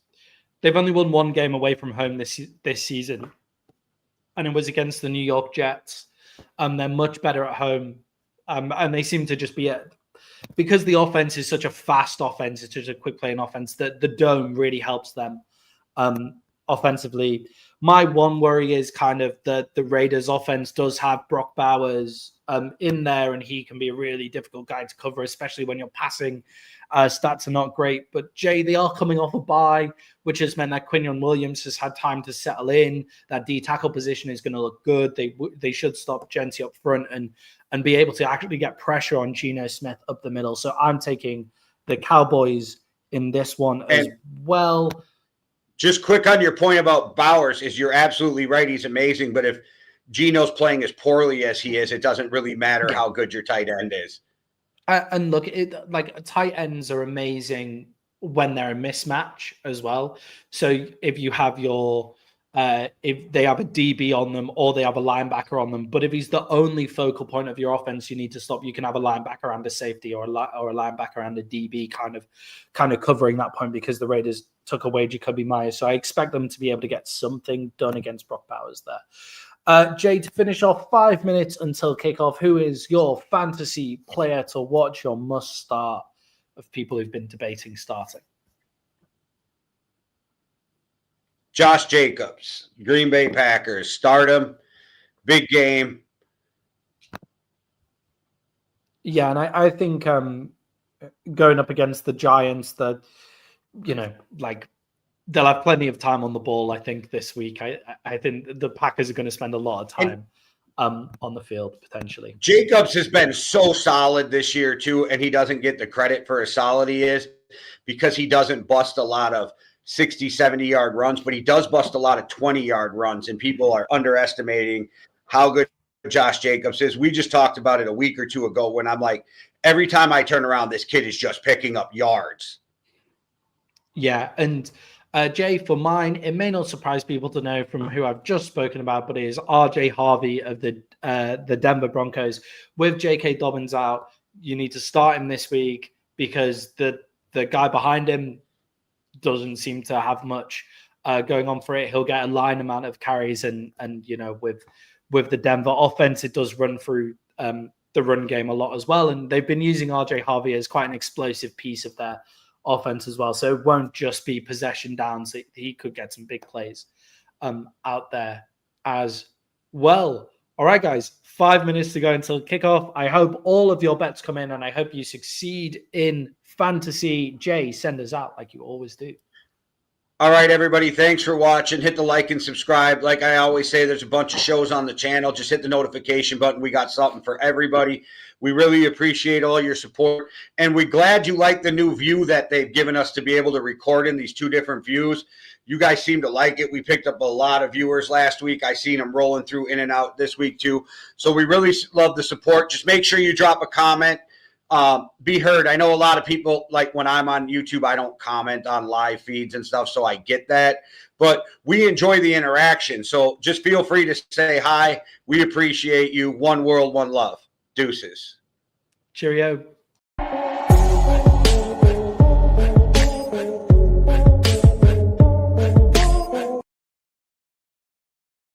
they've only won one game away from home this season, and it was against the New York Jets. They're much better at home, and they seem to just be because the offense is such a fast offense, it's such a quick playing offense, that the dome really helps them offensively. My one worry is kind of that the Raiders offense does have Brock Bowers in there, and he can be a really difficult guy to cover, especially when you're passing. Stats are not great, but Jay, they are coming off a bye, which has meant that Quinyon Williams has had time to settle in. That D tackle position is going to look good. They should stop Genty up front and be able to actually get pressure on Geno Smith up the middle. So I'm taking the Cowboys in this one as well. Just quick on your point about Bowers, is you're absolutely right. He's amazing, but if Geno's playing as poorly as he is, it doesn't really matter how good your tight end is. And look, tight ends are amazing when they're a mismatch as well. So if you have if they have a DB on them or they have a linebacker on them, but if he's the only focal point of your offense, you need to stop. You can have a linebacker and a safety, or a linebacker and a DB kind of covering that point, because the Raiders took away Jacoby Myers. So I expect them to be able to get something done against Brock Bowers there. Jay, to finish off, 5 minutes until kickoff, who is your fantasy player to watch, your must start of people who've been debating starting? Josh Jacobs, Green Bay Packers, start him, big game. Yeah, and I think going up against the Giants, they'll have plenty of time on the ball, I think, this week. I think the Packers are going to spend a lot of time on the field, potentially. Jacobs has been so solid this year, too, and he doesn't get the credit for how solid he is because he doesn't bust a lot of 60, 70-yard runs, but he does bust a lot of 20-yard runs, and people are underestimating how good Josh Jacobs is. We just talked about it a week or two ago when I'm like, every time I turn around, this kid is just picking up yards. Yeah, and Jay, for mine, it may not surprise people to know from who I've just spoken about, but it is RJ Harvey of the Denver Broncos. With J.K. Dobbins out, you need to start him this week because the guy behind him doesn't seem to have much going on for it. He'll get a line amount of carries, and with the Denver offense, it does run through the run game a lot as well. And they've been using RJ Harvey as quite an explosive piece of their offense as well. So it won't just be possession downs. He could get some big plays out there as well. All right, guys, 5 minutes to go until kickoff. I hope all of your bets come in, and I hope you succeed in fantasy. Jay, send us out like you always do. All right, everybody. Thanks for watching. Hit the like and subscribe. Like I always say, there's a bunch of shows on the channel. Just hit the notification button. We got something for everybody. We really appreciate all your support. And we're glad you like the new view that they've given us to be able to record in these 2 different views. You guys seem to like it. We picked up a lot of viewers last week. I seen them rolling through in and out this week too. So we really love the support. Just make sure you drop a comment. Be heard. I know a lot of people, like when I'm on YouTube, I don't comment on live feeds and stuff, so I get that. But we enjoy the interaction, so just feel free to say hi. We appreciate you. One world, one love. Deuces. Cheerio.